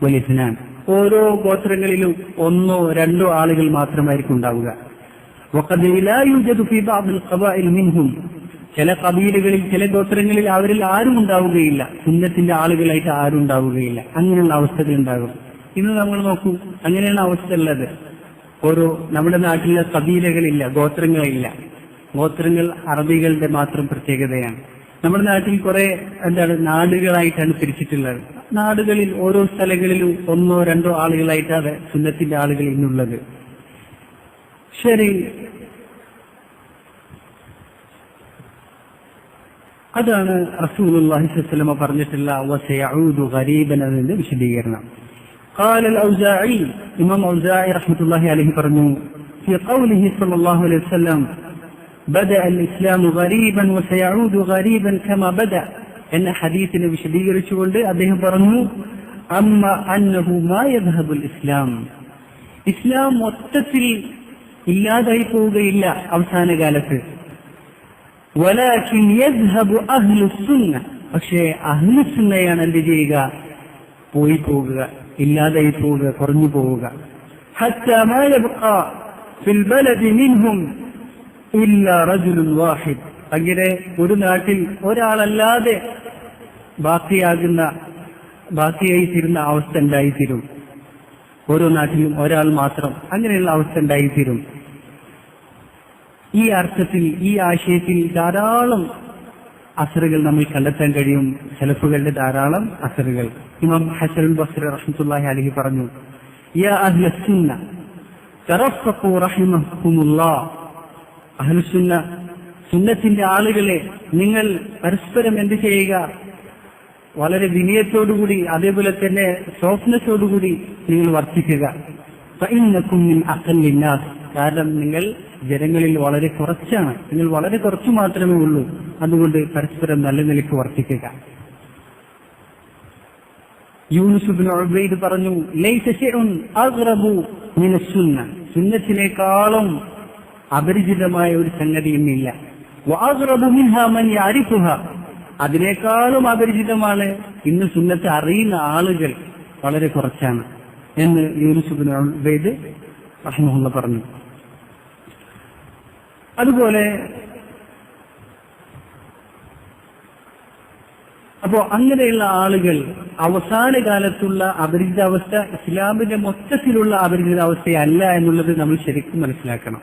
വൽ ഇത്നാൻ, ഓരോ ഗോത്രങ്ങളിലും ഒന്നോ രണ്ടോ ആളുകൾ മാത്രമായിരിക്കും ഉണ്ടാവുക. വഖദ് ലാ യൂജദു ഫി ബഅദിൽ ഖബാഇൽ മിൻഹും, ചില കബീലകളിൽ ചില ഗോത്രങ്ങളിൽ അവരിൽ ആരും ഉണ്ടാവുകയില്ല, സുന്നത്തിന്റെ ആളുകളായിട്ട് ആരും ഉണ്ടാവുകയില്ല. അങ്ങനെയുള്ള അവസ്ഥകൾ ഉണ്ടാകും. ഇന്ന് നമ്മൾ നോക്കൂ, അങ്ങനെയാണ് അവസ്ഥ ഉള്ളത്. ഓരോ നമ്മുടെ നാട്ടിലെ കബീലകളില്ല, ഗോത്രങ്ങളില്ല. ഗോത്രങ്ങൾ അറബികളുടെ മാത്രം പ്രത്യേകതയാണ്. നമ്മുടെ നാട്ടിൽ കുറെ നാടുകളായിട്ടാണ് തിരിച്ചിട്ടുള്ളത്. നാടുകളിൽ ഓരോ സ്ഥലങ്ങളിലും ഒന്നോ രണ്ടോ ആളുകളായിട്ടാണ് സുന്നത്തിന്റെ ആളുകൾ ഇന്നുള്ളത്. ശരി, അതാണ് റസൂലുള്ളാഹി സ്വല്ലല്ലാഹു അലൈഹി വസല്ലം പറഞ്ഞിട്ടുള്ള വസയഊദു ഗരീബൻ എന്നതിന്റെ വിശദീകരണം. قال الأوزاعي إمام أوزاعي رحمة الله عليه പറഞ്ഞു في قوله صلى الله عليه وسلم بدأ الإسلام غريبا وسيعود غريبا كما بدأ എന്ന ഹദീസിനെ വിശദീകരിച്ചുകൊണ്ട് അദ്ദേഹം പറഞ്ഞു അമ്മ അന്നഹു മാ യദ്ഹബുൽ ഇസ്ലാം, ഇസ്ലാം മൊത്തത്തിൽ ഇല്ലാതായി പോവുകയില്ല അവസാന കാലത്ത്. വലാകിൻ യദ്ഹബു അഹ്ലുസ്സുന്ന, പക്ഷേ അഹ്ലുസ്സുന്നയാണ് എന്ത് ചെയ്യുക, പോയി പോവുക, ഇല്ലാതായി പോവുക, കുറഞ്ഞു പോവുക. ഹത്താ മാ യബ്ഖാ ഫിൽ ബലദി മിൻഹും ഇല്ലാ റജുലുൻ വാഹിദ്, അങ്ങനെ ഒരു നാട്ടിൽ ഒരാളല്ലാതെ ബാക്കിയായി തീരുന്ന അവസ്ഥ ഉണ്ടായിത്തീരും. ഓരോ നാട്ടിലും ഒരാൾ മാത്രം, അങ്ങനെയുള്ള അവസ്ഥ ഉണ്ടായിത്തീരും. ഈ അർത്ഥത്തിൽ, ഈ ആശയത്തിൽ ധാരാളം അസറുകൾ നമ്മൾ കണ്ടെത്താൻ കഴിയും, സലഫുകളുടെ ധാരാളം അസറുകൾ. ഇമാം ഹസനുൽ ബസ്രി റഹ്മത്തുള്ളാഹി അലൈഹി പറഞ്ഞു, യാ അഹ്ലസ്സുന്ന തറഫഖു റഹിമഹുമുല്ലാഹ്, അഹ്ലുസുന്ന, സുന്നത്തിന്റെ ആളുകളെ നിങ്ങൾ പരസ്പരം എന്ത് ചെയ്യുക, വളരെ വിനയത്തോടുകൂടി അതേപോലെ തന്നെ സോഫ്റ്റ്നെസ്സോടുകൂടി നിങ്ങൾ വർത്തിക്കുക. ഫഇന്നകും മിൻ അഖല്ലിൻ നാസ്, കാരണം നിങ്ങൾ ജനങ്ങളിൽ വളരെ കുറച്ചാണ്, നിങ്ങൾ വളരെ കുറച്ചു മാത്രമേ ഉള്ളൂ. അതുകൊണ്ട് പരസ്പരം നല്ല നിലയ്ക്ക് വർത്തിക്കുക. യൂനുസ് ഇബ്നു ഉബൈദ് പറഞ്ഞു, ലൈസ ശൈഉൻ അഗ്റബു മിനസ് സുന്ന, സുന്നത്തിനേക്കാളും അപരിചിതമായ ഒരു സംഗതി ഇന്നില്ല. വഅഗ്റബു മിൻഹാ മൻ യഅരിഫുഹാ, അതിനേക്കാളും അപരിചിതമാണ് ഇന്ന് സുന്നത്ത് അറിയുന്ന ആളുകൾ വളരെ കുറച്ചാണ് എന്ന് യൂനുസ് ഇബ്നു ഉബൈദ് റഹിമഹുല്ലാഹ് പറഞ്ഞു. അതുപോലെ അപ്പോ അങ്ങനെയുള്ള ആളുകൾ അവസാന കാലത്തുള്ള അപരിചിതാവസ്ഥ ഇസ്ലാമിന്റെ മൊത്തത്തിലുള്ള അപരിചിതാവസ്ഥയല്ല എന്നുള്ളത് നമ്മൾ ശരിക്കും മനസ്സിലാക്കണം.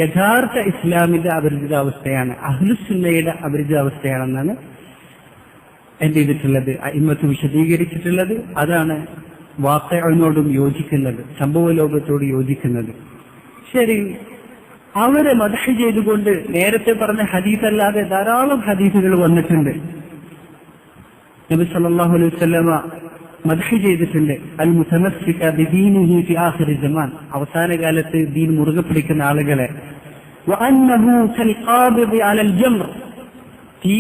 യഥാർത്ഥ ഇസ്ലാമിന്റെ അപരിചിതാവസ്ഥയാണ്, അഹ്ലുസുന്നയുടെ അപരിചിതാവസ്ഥയാണെന്നാണ് എന്ത് ചെയ്തിട്ടുള്ളത്, ഇമ്മത്ത് വിശദീകരിച്ചിട്ടുള്ളത്. അതാണ് വാഖിഅനോടും യോജിക്കുന്നത്, സംഭവ ലോകത്തോട് യോജിക്കുന്നത്. ശരി, അവരെ മദ്ഹ് ചെയ്തുകൊണ്ട് നേരത്തെ പറഞ്ഞ ഹദീസ് അല്ലാതെ ധാരാളം ഹദീസുകൾ വന്നിട്ടുണ്ട്. നബി സല്ലല്ലാഹു അലൈഹി വസല്ലമ മദ്ഹ് ചെയ്തിട്ടുണ്ട്. അൽ മുതമസ്സിക ബിദീനിഹി ഫി ആഖിർ സമാൻ, അവസാന കാലത്ത് ദീൻ മുറുകെ പിടിക്കുന്ന ആളുകളെ. വഅന്നഹു കൽഖാബിദി അലൽ ജംർ, തീ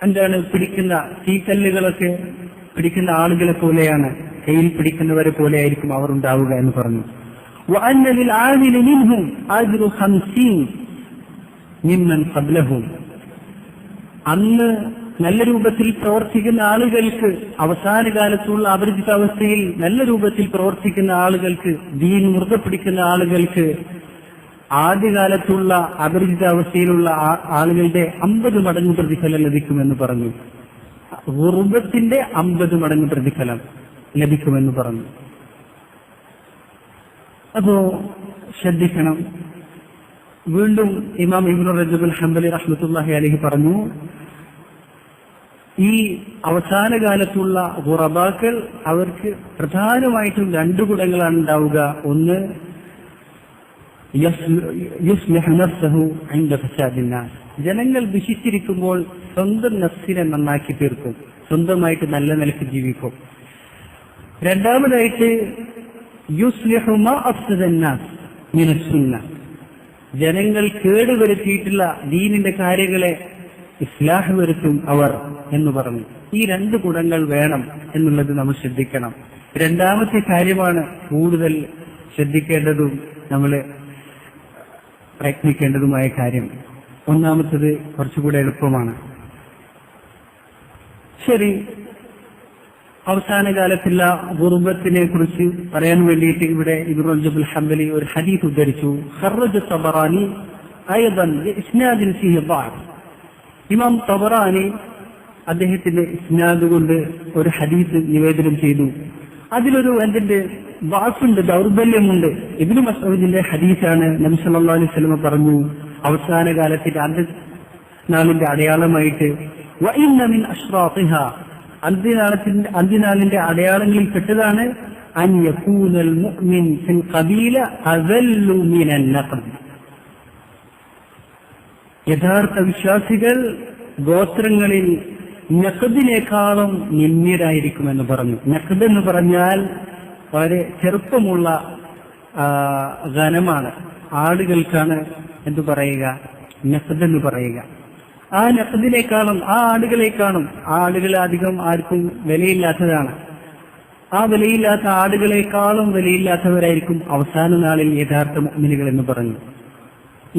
എന്താണ് പിടിക്കുന്ന തീക്കല്ലുകളൊക്കെ പിടിക്കുന്ന ആളുകളെ പോലെയാണ്, കയ്യിൽ പിടിക്കുന്നവരെ പോലെ ആയിരിക്കും അവർ ഉണ്ടാവുക എന്ന് പറഞ്ഞു. وأن للعامل منهم أجر 50 ممن قبلهم, അന്ന് നല്ല രൂപത്തിൽ പ്രവർത്തിക്കുന്ന ആളുകൾക്ക്, അവസാന കാലത്തുള്ള അപരിചിതാവസ്ഥയിൽ നല്ല രൂപത്തിൽ പ്രവർത്തിക്കുന്ന ആളുകൾക്ക്, ദീൻ മുറുകെ പിടിക്കുന്ന ആളുകൾക്ക് ആദ്യകാലത്തുള്ള അപരിചിതാവസ്ഥയിലുള്ള ആളുകളുടെ 50 മടങ്ങ് പ്രതിഫലം ലഭിക്കുമെന്ന് പറഞ്ഞു. ഗുർബത്തിന്റെ 50 മടങ്ങ് പ്രതിഫലം ലഭിക്കുമെന്ന് പറഞ്ഞു. അപ്പോ ശ്രദ്ധിക്കണം. വീണ്ടും ഇമാം ഇബ്നു റജബ് അൽ ഹംബലി റഹ്മത്തുള്ളാഹി അലൈഹി പറഞ്ഞു, ഈ അവസാന കാലത്തുള്ള ഗുറബാക്കൾ അവർക്ക് പ്രധാനമായിട്ടും 2 ഗുണങ്ങളാണ് ഉണ്ടാവുക. ഒന്ന്, യുസ്ലിഹു നഫ്സഹു ഇൻദ ഫസാദിൻ നാസ്, ജനങ്ങൾ ദുഷിച്ചിരിക്കുമ്പോൾ സ്വന്തം നഫ്സിനെ നന്നാക്കി തീർക്കും, സ്വന്തമായിട്ട് നല്ല നിലയ്ക്ക് ജീവിക്കും. രണ്ടാമതായിട്ട് യുസ്ലിഹു മാ അഫ്സദൻ നാസ് മിനസ് സുന്ന, ജനങ്ങൾ കേടുവരുത്തിയിട്ടുള്ള ദീനിന്റെ കാര്യങ്ങളെ ഇസ്ലാഹ് വരുത്തും അവർ എന്ന് പറഞ്ഞു. ഈ 2 ഗുണങ്ങൾ വേണം എന്നുള്ളത് നമ്മൾ ശ്രദ്ധിക്കണം. രണ്ടാമത്തെ കാര്യമാണ് കൂടുതൽ ശ്രദ്ധിക്കേണ്ടതും നമ്മൾ പ്രയത്നിക്കേണ്ടതുമായ കാര്യം. ഒന്നാമത്തത് കുറച്ചുകൂടെ എളുപ്പമാണ്. ശരി, അവസാന കാലത്തുള്ള ഗുർബത്തിനെ കുറിച്ച് പറയാൻ വേണ്ടിയിട്ട് ഇവിടെ ഇബ്നു റജബ് അൽ ഹംബലി ഒരു ഹദീസ് ഉദ്ധരിച്ചു. ഖറജ തബറാനി അയ്ദൻ ബിഇസ്നാദിൻ ഫീഹി ضعف, ഇമാം തബറാനി അദ്ദേഹത്തിന്റെ ഇസ്നാദ് കൊണ്ട് ഒരു ഹദീസ് നിവേദനം ചെയ്തു. അതിലൊരു എന്തിന്റെ ضعഫുണ്ട്, ദൗർബല്യമുണ്ട്. ഇബ്നു മസ്ഊദിന്റെ ഹദീസാണ്. നബി സല്ലല്ലാഹു അലൈഹി വസല്ലം പറഞ്ഞു, അവസാന കാലത്തിന്റെ അന്ത്യനാളിന്റെ അടയാളമായിട്ട് വഇന്ന മിൻ അശ്റാത്തിഹാ, അന്ത്യനാളിന്റെ അടയാളങ്ങളിൽ പെട്ടതാണ് അൻ യകൂനൽ മുഅ്മിൻ ഫിൽ ഖബീല അദല്ലു മിനൻ നഖബ്, യഥാർത്ഥ വിശ്വാസികൾ ഗോത്രങ്ങളിൽ നഖദിനേക്കാളും നിന്ദ്യരായിരിക്കുമെന്ന് പറഞ്ഞു. നഖദ് എന്ന് പറഞ്ഞാൽ വളരെ ചെറുപ്പമുള്ള ഘനമാണ്, ആടുകൾക്കാണ് എന്തു പറയുക, നഖദ് എന്ന് പറയുക. ആ നഖദിനേക്കാളും ആ ആടുകളെക്കാളും, ആ ആടുകൾ അധികം ആർക്കും വിലയില്ലാത്തതാണ്, ആ വിലയില്ലാത്ത ആടുകളെക്കാളും വിലയില്ലാത്തവരായിരിക്കും അവസാന നാളിൽ യഥാർത്ഥ മുഅ്മിനുകൾ എന്ന് പറഞ്ഞു.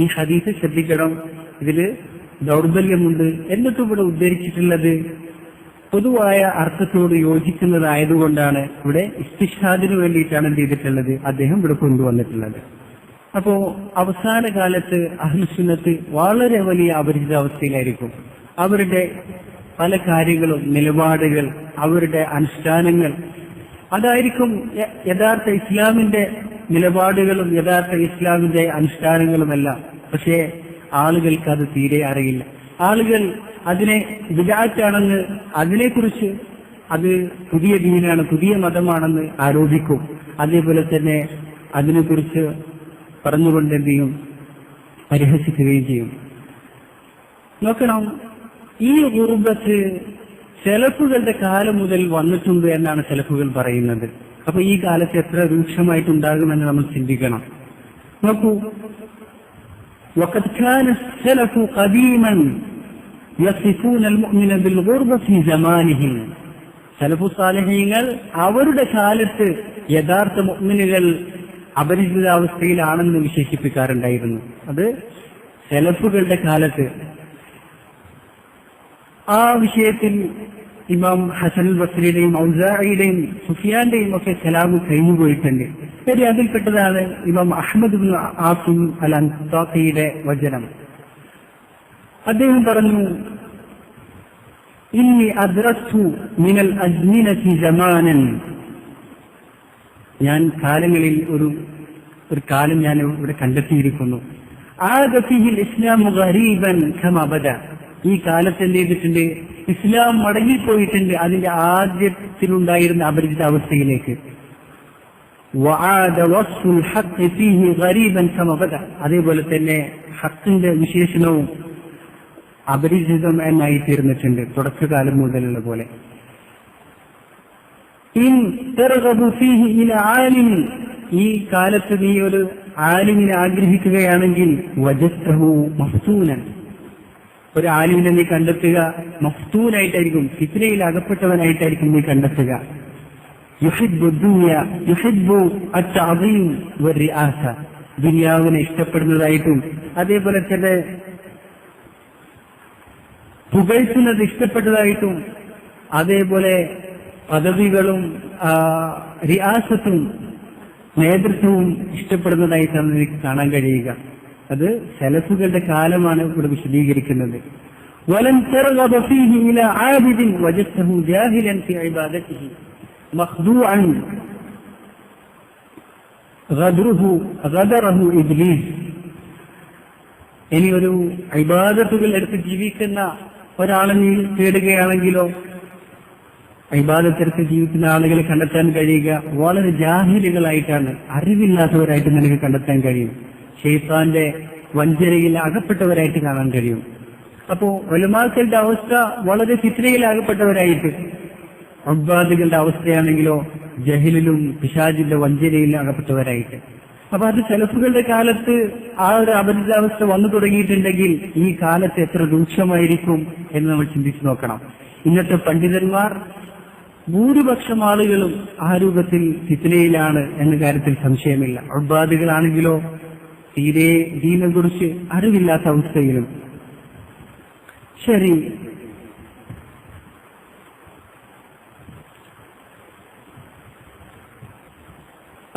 ഈ ഹദീസ് ശ്രദ്ധിക്കണം, ഇതില് ദൗർബല്യമുണ്ട്. എന്നിട്ടും ഇവിടെ ഉദ്ധരിച്ചിട്ടുള്ളത് പൊതുവായ അർത്ഥത്തോട് യോജിക്കുന്നതായതുകൊണ്ടാണ് ഇവിടെ ഇസ്തിഷ്ഹാദിന് വേണ്ടിയിട്ടാണ് എന്ത് ചെയ്തിട്ടുള്ളത്, അദ്ദേഹം ഇവിടെ കൊണ്ടുവന്നിട്ടുള്ളത്. അപ്പോ അവസാന കാലത്ത് അഹ്ലുസുന്നത്ത് വളരെ വലിയ അപരിചിതാവസ്ഥയിലായിരിക്കും. അവരുടെ പല കാര്യങ്ങളും, നിലപാടുകൾ, അവരുടെ അനുഷ്ഠാനങ്ങൾ, അതായിരിക്കും യഥാർത്ഥ ഇസ്ലാമിന്റെ നിലപാടുകളും യഥാർത്ഥ ഇസ്ലാമിന്റെ അനുഷ്ഠാനങ്ങളുമെല്ലാം. പക്ഷേ ആളുകൾക്ക് അത് തീരെ അറിയില്ല. ആളുകൾ അതിനെ ബിദ്അത്താണെന്ന്, അതിനെക്കുറിച്ച് അത് പുതിയ ദീനാണ്, പുതിയ മതമാണെന്ന് ആരോപിക്കും. അതേപോലെ തന്നെ അതിനെക്കുറിച്ച് പറഞ്ഞുകൊണ്ട് എന്ത് ചെയ്യും, പരിഹസിക്കുകയും ചെയ്യും. നോക്കണം, ഈ ഗുർബത്ത് സെലഫുകളുടെ കാലം മുതൽ വന്നിട്ടുണ്ട് എന്നാണ് സെലഫുകൾ പറയുന്നത്. അപ്പൊ ഈ കാലത്ത് എത്ര രൂക്ഷമായിട്ടുണ്ടാകുമെന്ന് നമ്മൾ ചിന്തിക്കണം. നോക്കൂ, وقد كان السلف قديما يصفون المؤمن بالغربة في زمانهم. സലഫു സാലിഹീങ്ങൾ അവരുടെ കാലത്ത് യഥാർത്ഥ മുഅ്മിനുകൾ അപരിചിതാവസ്ഥയിലാണെന്ന് വിശേഷിപ്പിക്കാറുണ്ടായിരുന്നു. അത് സലഫുകളുടെ കാലത്ത്. ആ വിഷയത്തിൽ ഇമാം ഹസൻ ബസ്രിയുടെയും ഔസാഇയുടെയും സുഫിയാന്റെയും ഒക്കെ കലാമ് കഴിഞ്ഞുപോയിട്ടുണ്ട്. ശരി, അതിൽപ്പെട്ടതാണ് ഇമാം അഹ്മദ് ഇബ്നു ആസിം അൽ അൻസാഖിയുടെ വചനം. അദ്ദേഹം പറഞ്ഞു, ഇന്നി അദ്റക്തു മിനൽ അസ്മിനതി സമാനൻ, ഞാൻ കാലങ്ങളിൽ ഒരു കാലം ഞാൻ ഇവിടെ കണ്ടെത്തിയിരിക്കുന്നു. ആദ ഫീഹിൽ ഇസ്ലാമു ഗരീബൻ കമാ ബദ, ഈ കാലത്ത് എന്ത് ചെയ്തിട്ടുണ്ട്, ഇസ്ലാം മടങ്ങിപ്പോയിട്ടുണ്ട് അതിന്റെ ആദ്യത്തിലുണ്ടായിരുന്ന അപരിചിത അവസ്ഥയിലേക്ക്. വആദ വസ്ഫുൽ ഹഖ് ഫീഹി ഗരീബൻ കമാ ബദ, അതേപോലെ തന്നെ ഹഖിന്റെ വിശേഷണവും അപരിചിതം എന്നായി തീർന്നിട്ടുണ്ട് തുടക്കകാലം മുതലുള്ള പോലെ. ഇൻ തർഗബു ഫീഹി ഇല ആലിം, ഈ കാലത്ത് നീ ഒരു ആലിമിനെ ആഗ്രഹിക്കുകയാണെങ്കിൽ വജദ്തഹു മഫ്തൂനൻ, ഒരു ആലിമിനെ നീ കണ്ടെത്തുക മഫ്തൂനായിട്ടായിരിക്കും, ഫിത്നയിൽ അകപ്പെട്ടവനായിട്ടായിരിക്കും നീ കണ്ടെത്തുക. യുഹിബ്ബു ദുനിയ യുഹിബ്ബു അത്തഅദീം വറിആസ, ദുനിയാവിനെ ഇഷ്ടപ്പെടുന്നതായിട്ടും അതേപോലെ തന്നെ പുകഴ്ത്തുന്നത് ഇഷ്ടപ്പെട്ടതായിട്ടും അതേപോലെ പദവികളും റിയാസത്തും നേതൃത്വവും ഇഷ്ടപ്പെടുന്നതായിട്ടാണ് എനിക്ക് കാണാൻ കഴിയുക. അത് സലഫുകളുടെ കാലമാണ് ഇവിടെ വിശദീകരിക്കുന്നത്. വലൻ തർഗബ ഫീഹി ഇലാ ആബിദിൻ വജദ്തഹു ജാഹിലൻ ഫീ ഇബാദതിഹി മഖ്ദൂഅൻ ഗദറഹു ഇബ്ലീസ്. ഇനി ഒരു ഇബാദത്തുകൾ എടുത്ത് ജീവിക്കുന്ന ഒരാളെ നീ തേടുകയാണെങ്കിലോ, ഇബാദത്തെടുത്ത് ജീവിക്കുന്ന ആളുകളെ കണ്ടെത്താൻ കഴിയുക വളരെ ജാഹിലുകളായിട്ടാണ്, അറിവില്ലാത്തവരായിട്ട് നിനക്ക് കണ്ടെത്താൻ കഴിയും. ശൈത്താന്റെ വഞ്ചനയിൽ അകപ്പെട്ടവരായിട്ട് കാണാൻ കഴിയും. അപ്പോ ഉലമാക്കളുടെ അവസ്ഥ വളരെ ഫിത്നയിൽ അകപ്പെട്ടവരായിട്ട്, ഉബാദുകളുടെ അവസ്ഥയാണെങ്കിലോ ജഹിലിലും പിശാചിന്റെ വഞ്ചനയിൽ അകപ്പെട്ടവരായിട്ട്. അപ്പൊ അത് സലഫുകളുടെ കാലത്ത് ആ ഒരു അപരിതാവസ്ഥ വന്നു തുടങ്ങിയിട്ടുണ്ടെങ്കിൽ ഈ കാലത്ത് എത്ര രൂക്ഷമായിരിക്കും എന്ന് നമ്മൾ ചിന്തിച്ചു നോക്കണം. ഇന്നത്തെ പണ്ഡിതന്മാർ ഭൂരിപക്ഷം ആളുകളും ആ രൂപത്തിൽ ഫിത്നയിലാണ് എന്ന കാര്യത്തിൽ സംശയമില്ല. ഉബാദുകളാണെങ്കിലോ തീരെ ദീനെ കുറിച്ച് അറിവില്ലാത്ത അവസ്ഥയിലും. ശരി,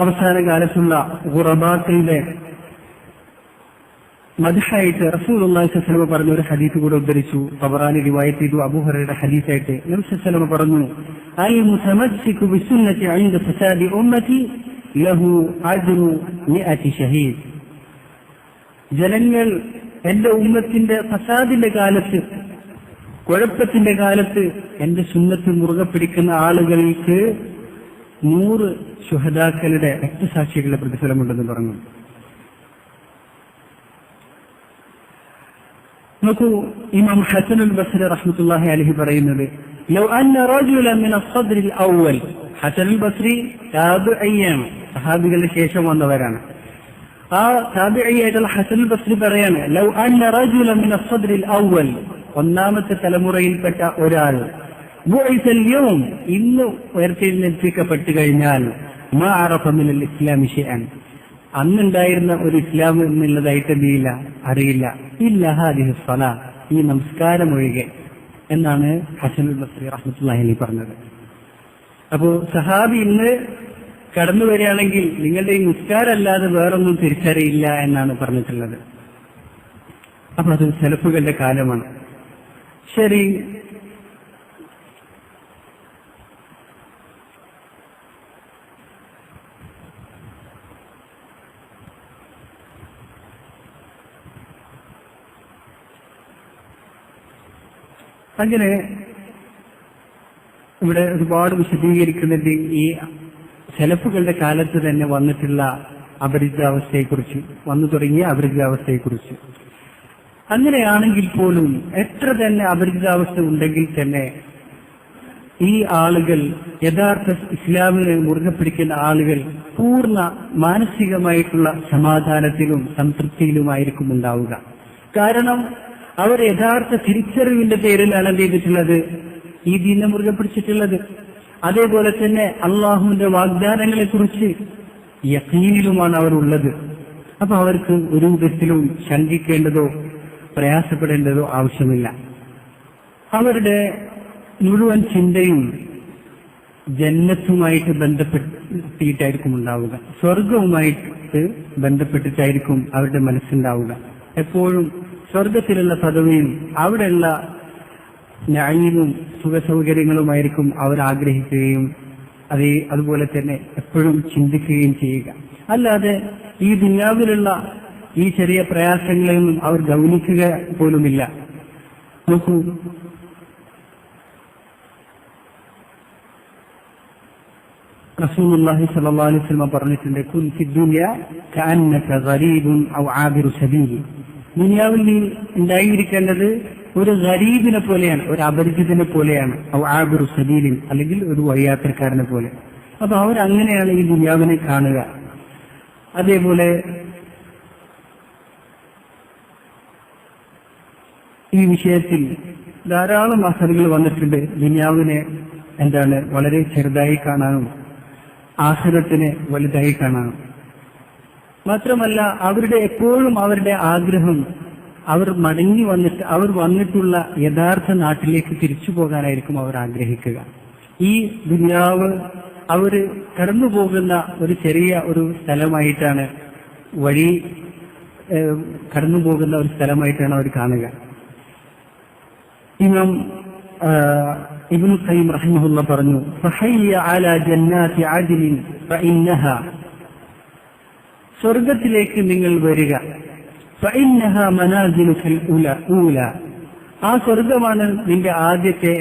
അവസാന കാലത്തുള്ള ഖുറബാത്തിന്റെ മദ്ഹായിട്ട് റസൂലുള്ളാഹി സ്വല്ലല്ലാഹു അലൈഹി വസല്ലം പറഞ്ഞ ഒരു ഹദീസ് കൂടെ ഉദ്ധരിച്ചു. ഖബറാനി റിവായത്ത് ചെയ്തു. അബൂ ഹുറൈറയുടെ ഹദീസായിട്ട് നബി സല്ലല്ലാഹു അലൈഹി വസല്ലം പറഞ്ഞു, അൽ മുതമസ്സികു ബിസുന്നതി ഇൻദ ഫസാദി ഉമ്മതി ലഹു അജ്റു 100 ഷഹീദ്. ജനങ്ങൾ എന്റെ ഉമ്മത്തിന്റെ ഫസാദിന്റെ കാലത്ത്, കുഴപ്പത്തിന്റെ കാലത്ത് എന്റെ സുന്നത്ത് മുറുകെ പിടിക്കുന്ന ആളുകൾക്ക് 100 ശുഹദാക്കളുടെ രക്തസാക്ഷികളുടെ പ്രതിഫലമുണ്ടെന്ന് പറഞ്ഞു. നോക്കൂ, ഇമാം ഹസനുൽ ബസ്രി റഹ്മത്തുള്ളാഹി അലൈഹി പറയുന്നത്, ലൗ അന്ന റജുലൻ മിന അസ്സദ്രി അൽഅവ്വൽ, ഹസനുൽ ബസ്രി താബിഈയാണ്, സഹാബികളുടെ ശേഷം വന്നവരാണ്. ആ താബിഈയായിട്ടുള്ള ഹസനുൽ ബസ്രി പറയാണ്, ലൗ അന്ന റജുലൻ മിന അസ്സദ്രി അൽഅവ്വൽ, ഒന്നാമത്തെ തലമുറയിൽപ്പെട്ട ഒരാൾ ബുഇസൽ യൗം, ഇന്ന് ഉയർത്തെഴുന്നേൽപ്പിക്കപ്പെട്ടു കഴിഞ്ഞാൽ മാ അറഫ മിനൽ ഇസ്ലാമി ശൈഅൻ, അന്നുണ്ടായിരുന്ന ഒരു ഇസ്ലാം എന്നുള്ളതായിട്ട് എന്തിയില്ല, അറിയില്ല. ഇല്ല ഹാദിഹി സ്വലാ, ഈ നമസ്കാരം ഒഴികെ എന്നാണ് ഹസനുൽ ബസ്രി റഹ്മത്തുള്ളാഹി അലൈഹി പറഞ്ഞത്. അപ്പോ സഹാബി ഇന്ന് കടന്നു വരികയാണെങ്കിൽ നിങ്ങളുടെ ഈ നിസ്കാരം അല്ലാതെ വേറൊന്നും തിരിച്ചറിയില്ല എന്നാണ് പറഞ്ഞിട്ടുള്ളത്. അപ്പൊ അത് സലഫുകളുടെ കാലമാണ്. ശരി, അങ്ങനെ ഇവിടെ ഒരുപാട് വിശദീകരിക്കുന്നുണ്ട് ഈ സലഫുകളുടെ കാലത്ത് തന്നെ വന്നിട്ടുള്ള അപരിചിതാവസ്ഥയെക്കുറിച്ച്, വന്നു തുടങ്ങിയ അപരിചിതാവസ്ഥയെക്കുറിച്ച്. അങ്ങനെയാണെങ്കിൽ പോലും എത്ര തന്നെ അപരിചിതാവസ്ഥ ഉണ്ടെങ്കിൽ തന്നെ ഈ ആളുകൾ, യഥാർത്ഥ ഇസ്ലാമിനെ മുറുകെ പിടിക്കുന്ന ആളുകൾ പൂർണ്ണ മാനസികമായിട്ടുള്ള സമാധാനത്തിലും സംതൃപ്തിയിലുമായിരിക്കും ഉണ്ടാവുക. കാരണം അവർ യഥാർത്ഥ തിരിച്ചറിവിന്റെ പേരിലാണ് എന്ത് ചെയ്തിട്ടുള്ളത്, ഈ ദീനെ മുറുകെ പിടിച്ചിട്ടുള്ളത്. അതേപോലെ തന്നെ അള്ളാഹുവിന്റെ വാഗ്ദാനങ്ങളെ കുറിച്ച് യഖീനിലുമാണ് അവർ ഉള്ളത്. അപ്പൊ അവർക്ക് ഒരു വിധത്തിലും ശങ്കിക്കേണ്ടതോ പ്രയാസപ്പെടേണ്ടതോ ആവശ്യമില്ല. അവരുടെ മുഴുവൻ ചിന്തയും ജന്നത്തുമായിട്ട് ബന്ധപ്പെട്ടിട്ടായിരിക്കും ഉണ്ടാവുക, സ്വർഗവുമായിട്ട് ബന്ധപ്പെട്ടിട്ടായിരിക്കും അവരുടെ മനസ്സുണ്ടാവുക. എപ്പോഴും സ്വർഗത്തിലുള്ള പദവിയും അവിടെയുള്ള ന്യായവും സുഖസൗകര്യങ്ങളുമായിരിക്കും അവർ ആഗ്രഹിക്കുകയും അതുപോലെ തന്നെ എപ്പോഴും ചിന്തിക്കുകയും ചെയ്യുക. അല്ലാതെ ഈ ദുനിയാവിലുള്ള ഈ ചെറിയ പ്രയാസങ്ങളെയൊന്നും അവർ ഗൗനിക്കുക പോലുമില്ല. നോക്കൂ, റസൂലുള്ളാഹി സ്വല്ലല്ലാഹു അലൈഹി വസല്ലം പറഞ്ഞിട്ടുണ്ട്, കുൻ ഫി ദുനിയ കഅന്നക ഗരീബുൻ ഔ ആബിറു സബീൽ. ദുനിയാവിൽ നീ ഉണ്ടായിരിക്കേണ്ടത് ഒരു ഗരീബിനെ പോലെയാണ്, ഒരു അപരിചിതനെ പോലെയാണ്, ആബിറു സബീലിൻ അല്ലെങ്കിൽ ഒരു വഴിയാത്രക്കാരനെ പോലെ. അപ്പൊ അവരങ്ങനെയാണ് ഈ ദുനിയാവിനെ കാണുക. അതേപോലെ ഈ വിഷയത്തിൽ ധാരാളം അസറുകൾ വന്നിട്ടുണ്ട്. ദുനിയാവിനെ വളരെ ചെറുതായി കാണാനും ആഖിറത്തിനെ വലുതായി കാണാനും. മാത്രമല്ല എപ്പോഴും അവരുടെ ആഗ്രഹം അവർ വന്നിട്ടുള്ള യഥാർത്ഥ നാട്ടിലേക്ക് തിരിച്ചു പോകാനായിരിക്കും അവർ ആഗ്രഹിക്കുക. ഈ ദുനിയാവ് അവർ കടന്നു പോകുന്ന ഒരു ചെറിയ ഒരു സ്ഥലമായിട്ടാണ്, കടന്നു പോകുന്ന ഒരു സ്ഥലമായിട്ടാണ് അവർ കാണുക. ഇമാം ഇബ്നു ഖയ്യിം റഹിമഹുല്ലാ പറഞ്ഞു, ഫഹയ്യ അലാ ജന്നാതി അദ്നിൻ ഫഇന്നഹാ, സ്വർഗത്തിലേക്ക് നിങ്ങൾ വരിക, ഫഇന്നഹാ മനാസിലുൽ ഊല, ആ സ്വർഗമാണ് നിന്റെ ആദ്യത്തെ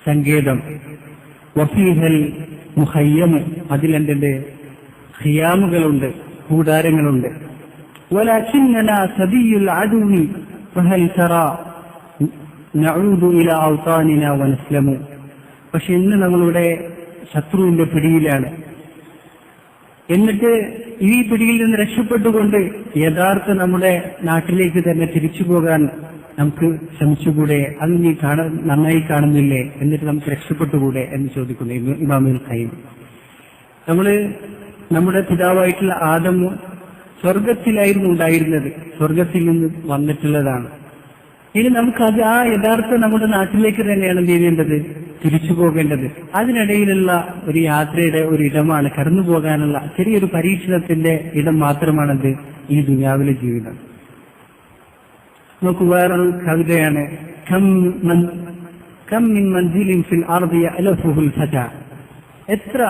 സങ്കേതം. വഫീഹൽ മുഖയ്യം, അതിലെന്റെ ഖിയാമുകളുണ്ട്, കൂടാരങ്ങളുണ്ട്. വലകിന്നനാ സബിയുൽ അദുവി ഫഹൽ തറാ നഊദു ഇലാ ഔതാനിനാ വനസ്ലമു, പക്ഷെ ഇന്ന് നമ്മളുടെ ശത്രുവിന്റെ പിടിയിലാണ്. എന്നിട്ട് ഈ പിടിയിൽ നിന്ന് രക്ഷപ്പെട്ടുകൊണ്ട് യഥാർത്ഥ നമ്മുടെ നാട്ടിലേക്ക് തന്നെ തിരിച്ചു പോകാൻ നമുക്ക് ശ്രമിച്ചുകൂടെ? അത് നീ നന്നായി കാണുന്നില്ലേ? എന്നിട്ട് നമുക്ക് രക്ഷപ്പെട്ടുകൂടെ എന്ന് ചോദിക്കുന്നു ഇമാമുൽ ഖയ്യിം. നമ്മുടെ പിതാവായിട്ടുള്ള ആദം സ്വർഗത്തിലായിരുന്നു ഉണ്ടായിരുന്നത്, സ്വർഗത്തിൽ നിന്ന് വന്നിട്ടുള്ളതാണ്. ഇനി നമുക്കത് ആ യഥാർത്ഥ നമ്മുടെ നാട്ടിലേക്ക് തന്നെയാണ് എന്ത് ചെയ്യേണ്ടത്? തിരിച്ചു പോകേണ്ടത്. അതിനിടയിലുള്ള ഒരു യാത്രയുടെ ഒരു ഇടമാണ്, കടന്നു പോകാനുള്ള ചെറിയൊരു പരീക്ഷണത്തിന്റെ ഇടം മാത്രമാണത് ഈ ദുനിയാവിലെ ജീവിതം. നമുക്ക് വേറൊരു കവിതയാണ്, കം മിൻ മൻസിലിൻ ഫിൽ അർദി യഅലഫുൽ ഫതാ, എത്ര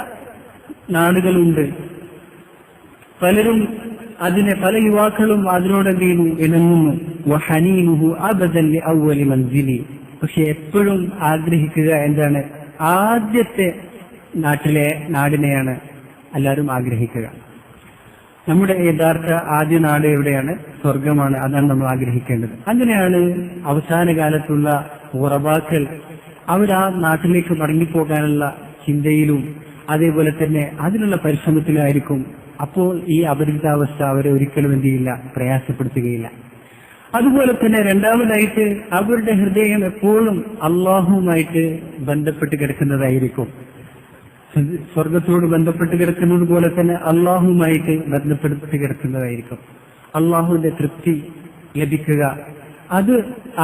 നാടുകളുണ്ട്, പല യുവാക്കളും അതിനോട് എന്ത് ചെയ്യുന്നു? ഇണങ്ങുന്നു. വഹനീനുഹു അബദൻ ലിഅവ്വലി മൻസിലി, പക്ഷെ എപ്പോഴും ആഗ്രഹിക്കുക എന്താണ്? ആദ്യത്തെ നാടിനെയാണ് എല്ലാവരും ആഗ്രഹിക്കുക. നമ്മുടെ യഥാർത്ഥ ആദ്യ നാട് എവിടെയാണ്? സ്വർഗമാണ്. അതാണ് നമ്മൾ ആഗ്രഹിക്കേണ്ടത്. അങ്ങനെയാണ് അവസാന കാലത്തുള്ള ഉറബാക്കൾ അവർ ആ നാട്ടിലേക്ക് മടങ്ങിപ്പോകാനുള്ള ചിന്തയിലും അതേപോലെ തന്നെ അതിനുള്ള പരിശ്രമത്തിലായിരിക്കും. അപ്പോൾ ഈ അപരിചിതാവസ്ഥ അവരെ ഒരിക്കലും എന്ത് ചെയ്യില്ല? പ്രയാസപ്പെടുത്തുകയില്ല. അതുപോലെ തന്നെ രണ്ടാമതായിട്ട് അവരുടെ ഹൃദയം എപ്പോഴും അള്ളാഹുവുമായിട്ട് ബന്ധപ്പെട്ട് കിടക്കുന്നതായിരിക്കും. സ്വർഗത്തോട് ബന്ധപ്പെട്ട് കിടക്കുന്നത് പോലെ തന്നെ അള്ളാഹുവുമായിട്ട് ബന്ധപ്പെട്ട് കിടക്കുന്നതായിരിക്കും. അള്ളാഹുവിന്റെ തൃപ്തി ലഭിക്കുക, അത്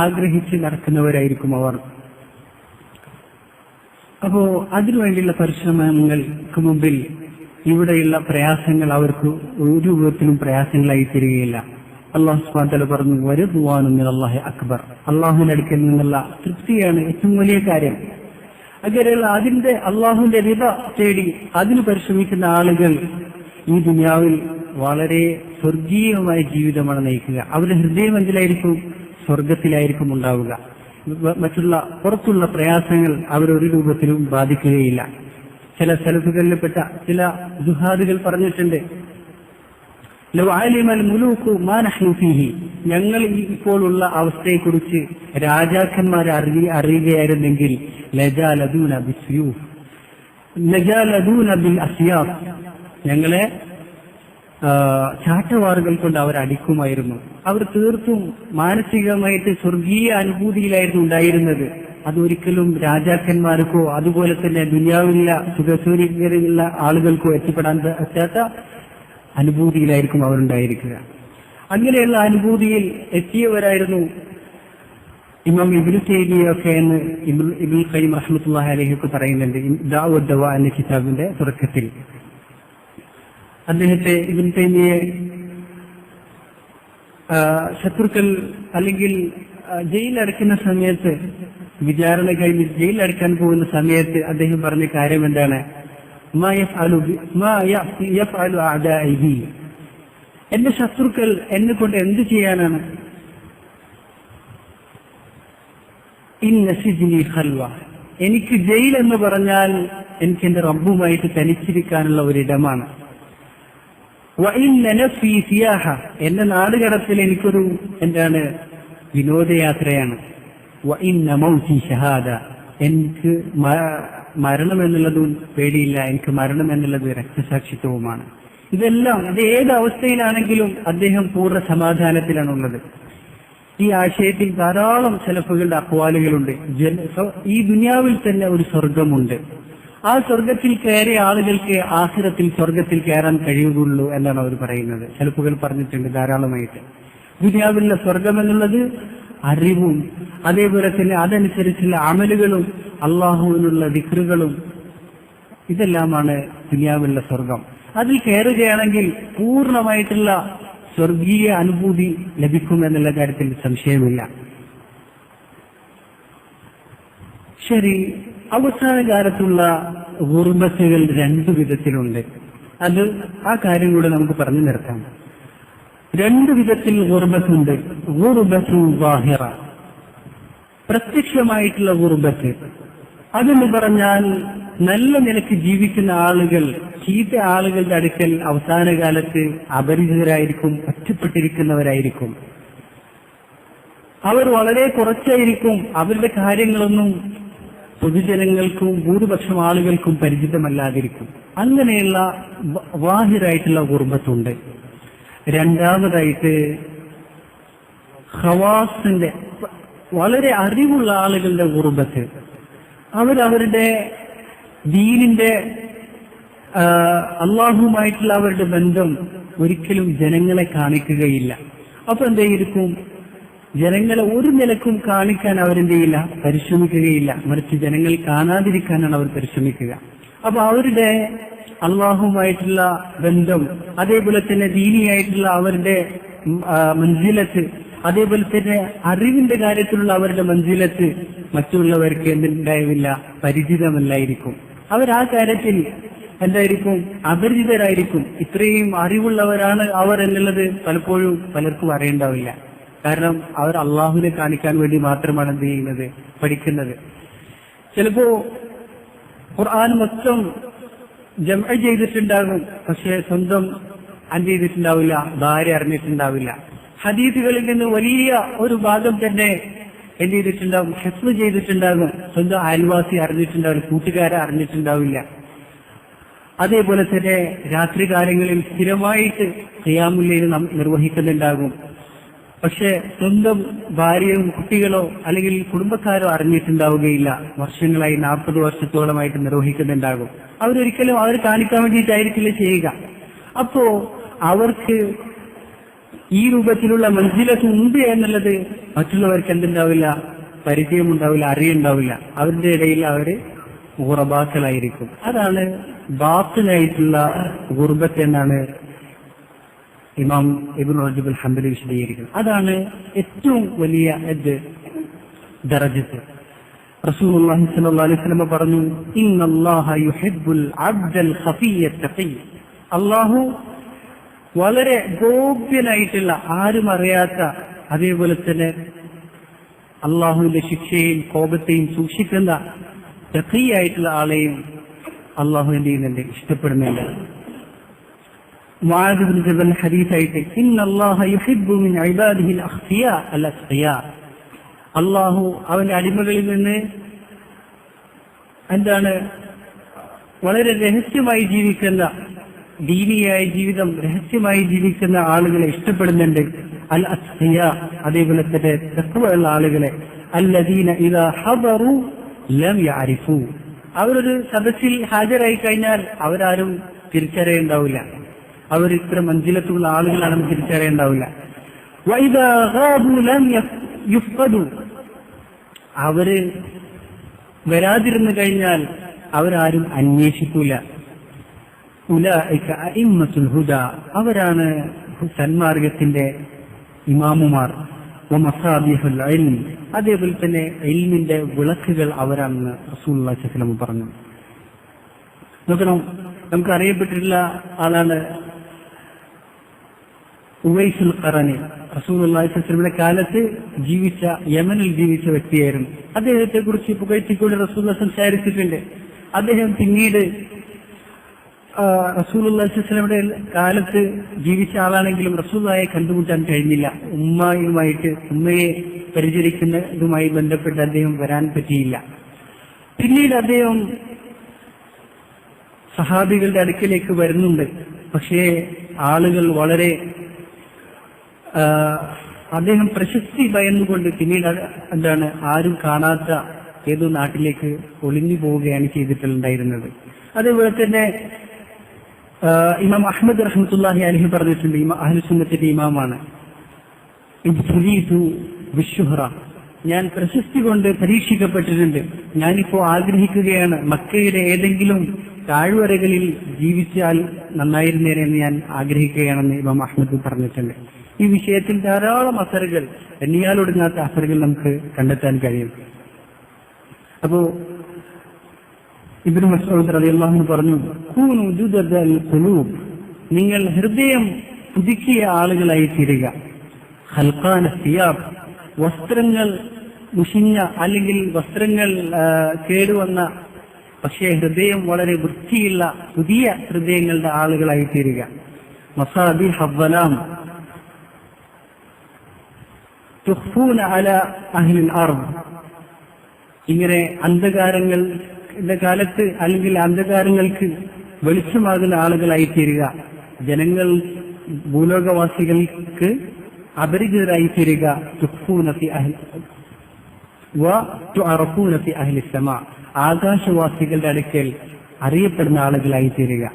ആഗ്രഹിച്ച് നടക്കുന്നവരായിരിക്കും അവർ. അപ്പോ അതിനുവേണ്ടിയുള്ള പരിശ്രമങ്ങൾക്ക് മുമ്പിൽ ഇവിടെയുള്ള പ്രയാസങ്ങൾ അവർക്ക് ഒരു രൂപത്തിലും പ്രയാസങ്ങളായി തീരുകയില്ല. അള്ളാഹു സുബ്ഹാനഹു വ തആല പറഞ്ഞു, വരിദ്വാനും മിനല്ലാഹി അക്ബർ, അള്ളാഹുവിന്റെ അടുക്കൽ നിന്നുള്ള തൃപ്തിയാണ് ഏറ്റവും വലിയ കാര്യം. അങ്ങനെയുള്ള അള്ളാഹുവിന്റെ റിദ തേടി അതിന് പരിശ്രമിക്കുന്ന ആളുകൾ ഈ ദുനിയാവിൽ വളരെ സ്വർഗീയമായ ജീവിതമാണ് നയിക്കുക. അവരുടെ ഹൃദയം എന്തിലായിരിക്കും? സ്വർഗത്തിലായിരിക്കും ഉണ്ടാവുക. മറ്റുള്ള പുറത്തുള്ള പ്രയാസങ്ങൾ അവരൊരു രൂപത്തിലും ബാധിക്കുകയില്ല. ചില സലഫുകളിൽപ്പെട്ട ചില ദുഹാദുകൾ പറഞ്ഞിട്ടുണ്ട്, ലൗ അലിമൽ മുലൂകു മാ നഹ്നു ഫീഹി, ഞങ്ങൾ ഇപ്പോൾ ഉള്ള അവസ്ഥയെക്കുറിച്ച് രാജാക്കന്മാർ അറിയുകയായിരുന്നെങ്കിൽ ലജാലദൂന ബിസ്യൂഫ് ലജാലദൂന ബിൽ അസ്യാഫ്, ഞങ്ങളെ ചാട്ടവാറുകൾ കൊണ്ട് അവർ അടിക്കുമായിരുന്നു. അവർ തീർത്തും മാനസികമായിട്ട് സ്വർഗീയ അനുഭൂതിയിലായിരുന്നു ഉണ്ടായിരുന്നത്. അതൊരിക്കലും രാജാക്കന്മാർക്കോ അതുപോലെ തന്നെ ദുനിയാവിലുള്ള സുഖസൂര്യങ്ങളുള്ള ആളുകൾക്കോ എത്തിപ്പെടാൻ പറ്റാത്ത അനുഭൂതിയിലായിരിക്കും അവരുണ്ടായിരിക്കുക. അങ്ങനെയുള്ള അനുഭൂതിയിൽ എത്തിയവരായിരുന്നു ഇമാം ഇബ്നു തൈമിയ്യൊക്കെ എന്ന് ഇബ്നുൽ ഖയ്യിം റഹ്മത്തുള്ളാഹി അലൈഹി ഒക്കെ പറയുന്നുണ്ട് ദഅവ ദവാ എന്ന കിതാബിന്റെ തുടക്കത്തിൽ. അദ്ദേഹത്തെ ഇബ്നു തൈമിയ്യെ ശത്രുക്കൾ അല്ലെങ്കിൽ ജയിലടക്കുന്ന സമയത്ത്, വിചാരണ കഴിഞ്ഞ് ജയിലടക്കാൻ പോകുന്ന സമയത്ത് അദ്ദേഹം പറഞ്ഞ കാര്യം എന്താണ്? എന്റെ ശത്രുക്കൾ എന്നെ കൊണ്ട് എന്ത് ചെയ്യാനാണ്? ഇന്ന സിജ്നി ഖൽവ, എനിക്ക് ജയിൽ എന്ന് പറഞ്ഞാൽ എനിക്ക് എന്റെ റബ്ബുമായിട്ട് തനിച്ചിരിക്കാനുള്ള ഒരിടമാണ്. വഇന്ന നഫ്സി സിയാഹ, എന്റെ നാടുകടത്തിൽ എനിക്കൊരു വിനോദയാത്രയാണ്. വഇന്ന മൗതി ഷഹാദ, എനിക്ക് മരണമെന്നുള്ളതും പേടിയില്ല, എനിക്ക് മരണം എന്നുള്ളത് രക്തസാക്ഷിത്വവുമാണ്. ഇതെല്ലാം അത് ഏത് അവസ്ഥയിലാണെങ്കിലും അദ്ദേഹം പൂർണ്ണ സമാധാനത്തിലാണുള്ളത്. ഈ ആശയത്തിൽ ധാരാളം സലഫുകളുടെ അഖ്വാലുകളുണ്ട്. ഈ ദുനിയാവിൽ തന്നെ ഒരു സ്വർഗമുണ്ട്, ആ സ്വർഗത്തിൽ കയറിയ ആളുകൾക്ക് ആഖിറത്തിൽ സ്വർഗത്തിൽ കയറാൻ കഴിയുകയുള്ളൂ എന്നാണ് അവർ പറയുന്നത്. സലഫുകൾ പറഞ്ഞിട്ടുണ്ട് ധാരാളമായിട്ട്. ദുനിയാവിലുള്ള സ്വർഗം എന്നുള്ളത് അറിവും അതേപോലെ തന്നെ അതനുസരിച്ചുള്ള അമലുകളും അള്ളാഹുവിനുള്ള ദിക്റുകളും ഇതെല്ലാമാണ് ദുനിയാവിലുള്ള സ്വർഗം. അതിൽ കയറുകയാണെങ്കിൽ പൂർണ്ണമായിട്ടുള്ള സ്വർഗീയ അനുഭൂതി ലഭിക്കുമെന്നുള്ള കാര്യത്തിൽ സംശയമില്ല. ശരി, അവസാന കാലത്തുള്ള ഗുർബത്തുകൾ രണ്ടു വിധത്തിലുണ്ട്. ആ കാര്യം കൂടെ നമുക്ക് പറഞ്ഞു നിർത്താം. രണ്ടു വിധത്തിൽ ഗുർബത്തുണ്ട്. ഗുർബത്തു വാഹിറ, പ്രത്യക്ഷമായിട്ടുള്ള ഗുർബത്ത്. അതെന്ന് പറഞ്ഞാൽ നല്ല നിലക്ക് ജീവിക്കുന്ന ആളുകൾ ചീത്ത ആളുകളുടെ അടുക്കൽ അവസാന കാലത്ത് അപരിചിതരായിരിക്കും, ഒറ്റപ്പെട്ടിരിക്കുന്നവരായിരിക്കും. അവർ വളരെ കുറച്ചായിരിക്കും, അവരുടെ കാര്യങ്ങളൊന്നും പൊതുജനങ്ങൾക്കും ഭൂരിപക്ഷം ആളുകൾക്കും പരിചിതമല്ലാതിരിക്കും. അങ്ങനെയുള്ള വാഹിറായിട്ടുള്ള ഗുർബത്തുണ്ട്. രണ്ടാമതായിട്ട് ഖവാസിന്റെ വളരെ അറിവുള്ള ആളുകളുടെ ഗുർബത്ത്. അവരവരുടെ ദീനിന്റെ അള്ളാഹുമായിട്ടുള്ള അവരുടെ ബന്ധം ഒരിക്കലും ജനങ്ങളെ കാണിക്കുകയില്ല. അപ്പൊ എന്തായിരിക്കും, ജനങ്ങളെ ഒരു നിലക്കും കാണിക്കാൻ അവരെന്ത് ചെയ്യില്ല, പരിശ്രമിക്കുകയില്ല. മറിച്ച് ജനങ്ങൾ കാണാതിരിക്കാനാണ് അവർ പരിശ്രമിക്കുക. അപ്പൊ അവരുടെ അള്ളാഹുമായിട്ടുള്ള ബന്ധം, അതേപോലെ തന്നെ ദീനിയായിട്ടുള്ള അവരുടെ മൻസിലത്ത്, അതേപോലെ തന്നെ അറിവിന്റെ കാര്യത്തിലുള്ള അവരുടെ മൻസിലത്ത് മറ്റുള്ളവർക്ക് എന്തുണ്ടാവില്ല, പരിചിതമല്ലായിരിക്കും. അവരാ കാര്യത്തിൽ എന്തായിരിക്കും, അപരിചിതരായിരിക്കും. ഇത്രയും അറിവുള്ളവരാണ് അവർ എന്നുള്ളത് പലപ്പോഴും പലർക്കും അറിയണ്ടാവില്ല. കാരണം അവർ അള്ളാഹുവിനെ കാണിക്കാൻ വേണ്ടി മാത്രമാണ് എന്ത് ചെയ്യുന്നത്, പഠിക്കുന്നത്. ചിലപ്പോ ഖുർആൻ മൊത്തം ജംഅ ചെയ്തിട്ടുണ്ടാകും, പക്ഷെ സ്വന്തം എന്ത് ചെയ്തിട്ടുണ്ടാവില്ല, ഭാര്യ അറിഞ്ഞിട്ടുണ്ടാവില്ല. ഹദീസുകളിൽ നിന്ന് വലിയ ഒരു ഭാഗം തന്നെ എന്ത് ചെയ്തിട്ടുണ്ടാകും, ഹിഫ്ള് ചെയ്തിട്ടുണ്ടാകും, സ്വന്തം അയൽവാസി അറിഞ്ഞിട്ടുണ്ടാവില്ല, കൂട്ടുകാരെ അറിഞ്ഞിട്ടുണ്ടാവില്ല. അതേപോലെ തന്നെ രാത്രി കാലങ്ങളിൽ സ്ഥിരമായിട്ട് ഖിയാമുൽ ലൈൽ നിർവഹിക്കുന്നുണ്ടാകും, പക്ഷെ സ്വന്തം ഭാര്യയും കുട്ടികളോ അല്ലെങ്കിൽ കുടുംബക്കാരോ അറിഞ്ഞിട്ടുണ്ടാവുകയില്ല. വർഷങ്ങളായി 40 വർഷത്തോളമായിട്ട് നിർവഹിക്കുന്നുണ്ടാകും. അവരൊരിക്കലും അവർ കാണിക്കാൻ വേണ്ടിയിട്ടായിരിക്കില്ല ചെയ്യുക. അപ്പോ അവർക്ക് ഈ രൂപത്തിലുള്ള മൻസിലത്ത് ഉണ്ട് എന്നുള്ളത് മറ്റുള്ളവർക്ക് എന്തുണ്ടാവില്ല, പരിചയമുണ്ടാവില്ല, അറിയുണ്ടാവില്ല. അവരുടെ ഇടയിൽ അവര് ഗുർബാക്കളായിരിക്കും. അതാണ് ബാത്തിനായിട്ടുള്ള ഗുർബത്ത് എന്നാണ് ഇമാം ഇബ്നു റജബ് അൽ ഹംബലി വിശദീകരിക്കുന്നത്. അതാണ് ഏറ്റവും വലിയ ദറജത്ത്. റസൂലുള്ളാഹി സ്വല്ലല്ലാഹു അലൈഹി വസല്ലം പറഞ്ഞു, ഇന്നല്ലാഹ യുഹിബ്ബുൽ അബ്ദൽ ഖഫിയ്യ തഖി. അല്ലാഹു വളരെ ഗോപ്യനായിട്ടുള്ള, ആരും അറിയാത്ത, അതേപോലെ തന്നെ അള്ളാഹുവിന്റെ ശിക്ഷയെയും കോപത്തെയും സൂക്ഷിക്കുന്ന തഖിയായിട്ടുള്ള ആളെയും അള്ളാഹു എന്ത് ചെയ്യുന്നുണ്ട്, ഇഷ്ടപ്പെടുന്നുണ്ട്. മുആദ് ഇബ്നു ജബൽ ഹദീസായിട്ട്, ഇന്നല്ലാഹ യുഹിബ്ബു മിൻ ഇബാദിഹിൽ അഖ്ഫിയാ അൽ അസ്ഖിയാ. അള്ളാഹു അവന്റെ അടിമകളിൽ നിന്ന് എന്താണ്, വളരെ രഹസ്യമായി ജീവിക്കുന്ന, ദീനിയായ ജീവിതം രഹസ്യമായി ജീവിക്കുന്ന ആളുകളെ ഇഷ്ടപ്പെടുന്നുണ്ട്. അൽ അസ്ഖിയ, അതേപോലെ തന്നെ തഖ്വയുള്ള ആളുകളെ. അല്ലദീന ഇദാ ഹദറു ലം യഅരിഫു. അവരൊരു സദസ്സിൽ ഹാജരായി കഴിഞ്ഞാൽ അവരാരും തിരിച്ചറിയുണ്ടാവില്ല, അവർ ഇത്ര മൻസിലത്തുള്ള ആളുകളാണെന്ന് തിരിച്ചറിയുണ്ടാവില്ല. വഇദാ ഗാബു ലം യുഫ്ഖദു. അവര് വരാതിരുന്നു കഴിഞ്ഞാൽ അവരാരും അന്വേഷിക്കൂല. ഉലൈക അഇമ്മത്തുൽ ഹുദാ. അവരാണ് സന്മാർഗത്തിന്റെ ഇമാമുമാർ. വമസാബിഹുൽ ഇൽം. അതേപോലെ തന്നെ ഇൽമിന്റെ വിളക്കുകൾ അവരാണെന്ന് റസൂലുള്ളാഹി സ്വല്ലല്ലാഹു അലൈഹി വസല്ലം പറഞ്ഞു. നോക്കണം, നമുക്ക് അറിയപ്പെട്ടിട്ടുള്ള ആളാണ് ഉവൈസുൽ ഖറനി. റസൂലുള്ളാഹി സ്വല്ലല്ലാഹു അലൈഹി വസല്ലമയുടെ കാലത്ത് ജീവിച്ച, യമനിൽ ജീവിച്ച വ്യക്തിയായിരുന്നു. അദ്ദേഹത്തെ കുറിച്ച് പുകഴ്ത്തിക്കൊണ്ട് റസൂലുള്ളാഹി സംസാരിച്ചിട്ടുണ്ട്. അദ്ദേഹം പിന്നീട് റസൂലുള്ളാഹി സ്വല്ലല്ലാഹു അലൈഹി വസല്ലമയുടെ കാലത്ത് ജീവിച്ച ആളാണെങ്കിലും റസൂലുള്ളാഹിയെ കണ്ടുമുട്ടാൻ കഴിഞ്ഞില്ല. ഉമ്മയെ പരിചരിക്കുന്നതുമായി ബന്ധപ്പെട്ട് അദ്ദേഹം വരാൻ പറ്റിയില്ല. പിന്നീട് അദ്ദേഹം സഹാബികളുടെ അടുക്കിലേക്ക് വരുന്നുണ്ട്. പക്ഷേ ആളുകൾ വളരെ അദ്ദേഹം പ്രശസ്തി ഭയന്നുകൊണ്ട് പിന്നീട് ആരും കാണാത്ത ഏതോ നാട്ടിലേക്ക് ഒളിഞ്ഞു പോവുകയാണ് ചെയ്തിട്ടുണ്ടായിരുന്നത്. അതേപോലെ തന്നെ ഇമാം അഹ്മദ് റഹ്മത്തുള്ളാഹി അലൈഹി പറഞ്ഞിട്ടുണ്ട്, അഹ്ലുസുന്നത്തിന്റെ ഇമാമാണ്, വിശുഹ്റ, ഞാൻ പ്രശസ്തി കൊണ്ട് പരീക്ഷിക്കപ്പെട്ടിട്ടുണ്ട്. ഞാനിപ്പോ ആഗ്രഹിക്കുകയാണ് മക്കയുടെ ഏതെങ്കിലും താഴ്വരകളിൽ ജീവിച്ചാൽ നന്നായിരുന്നേനെ എന്ന് ഞാൻ ആഗ്രഹിക്കുകയാണെന്ന് ഇമാം അഹ്മദ് പറഞ്ഞിട്ടുണ്ട്. ഈ വിഷയത്തിൽ ധാരാളം അസറുകൾ, എണ്ണിയാലൊടുങ്ങാത്ത അസറുകൾ നമുക്ക് കണ്ടെത്താൻ കഴിയും. അപ്പോ ഇബ്നു മസ്ഊദ് റളിയല്ലാഹു അൻഹു പറഞ്ഞു, കൂനു ജുദദൽ ഖുലൂബ്, നിങ്ങൾ ഹൃദയം പുതുക്കിയ ആളുകളായി തീരുക. ഖൽഖാന സിയാബ്, വസ്ത്രങ്ങൾ മുഷിഞ്ഞ അല്ലെങ്കിൽ വസ്ത്രങ്ങൾ കേടുവന്ന പക്ഷേ ഹൃദയം വളരെ വൃത്തിയുള്ള പുതിയ ഹൃദയങ്ങളുടെ ആളുകളായി തീരുക. മസാബിഹ വലാം തുഖ്ഫൂന അലാ അഹ്ലിൽ അർദ്, ഇങ്ങനെ അന്ധകാരങ്ങളുടെ കാലത്ത് അല്ലെങ്കിൽ അന്ധകാരങ്ങൾക്ക് വെളിച്ചമാകുന്ന ആളുകളായി തീരുക. ജനങ്ങൾ ഭൂലോകവാസികൾക്ക് അപരിചിതരായി തീരുക. ആകാശവാസികളുടെ അടുക്കൽ അറിയപ്പെടുന്ന ആളുകളായി തീരുക.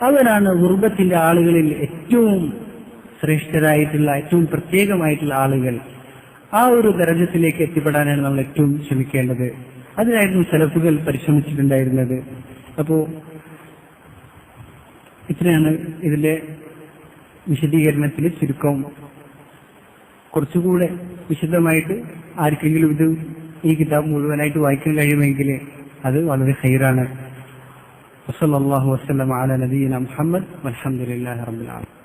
അവരാണ് ഗുർബത്തിന്റെ ആളുകളിൽ ഏറ്റവും ശ്രേഷ്ഠരായിട്ടുള്ള, ഏറ്റവും പ്രത്യേകമായിട്ടുള്ള ആളുകൾ. ആ ഒരു ദരജത്തിലേക്ക് എത്തിപ്പെടാനാണ് നമ്മൾ ഏറ്റവും ശ്രമിക്കേണ്ടത്. അതിനായിരുന്നു സലഫുകൾ പരിശ്രമിച്ചിട്ടുണ്ടായിരുന്നത്. അപ്പോ ഇത്രയാണ് ഇതിന്റെ വിശദീകരണത്തിൽ ചുരുക്കം. കുറച്ചുകൂടെ വിശദമായിട്ട് ആർക്കെങ്കിലും ഈ കിതാബ് മുഴുവനായിട്ട് വായിക്കാൻ കഴിയുമെങ്കിൽ അത് വളരെ ഖൈറാണ്. വസല്ലല്ലാഹു വസല്ലമ അലാ നബിയിന മുഹമ്മദ് വൽഹംദുലില്ലാഹി റബ്ബിൽ ആലമീൻ.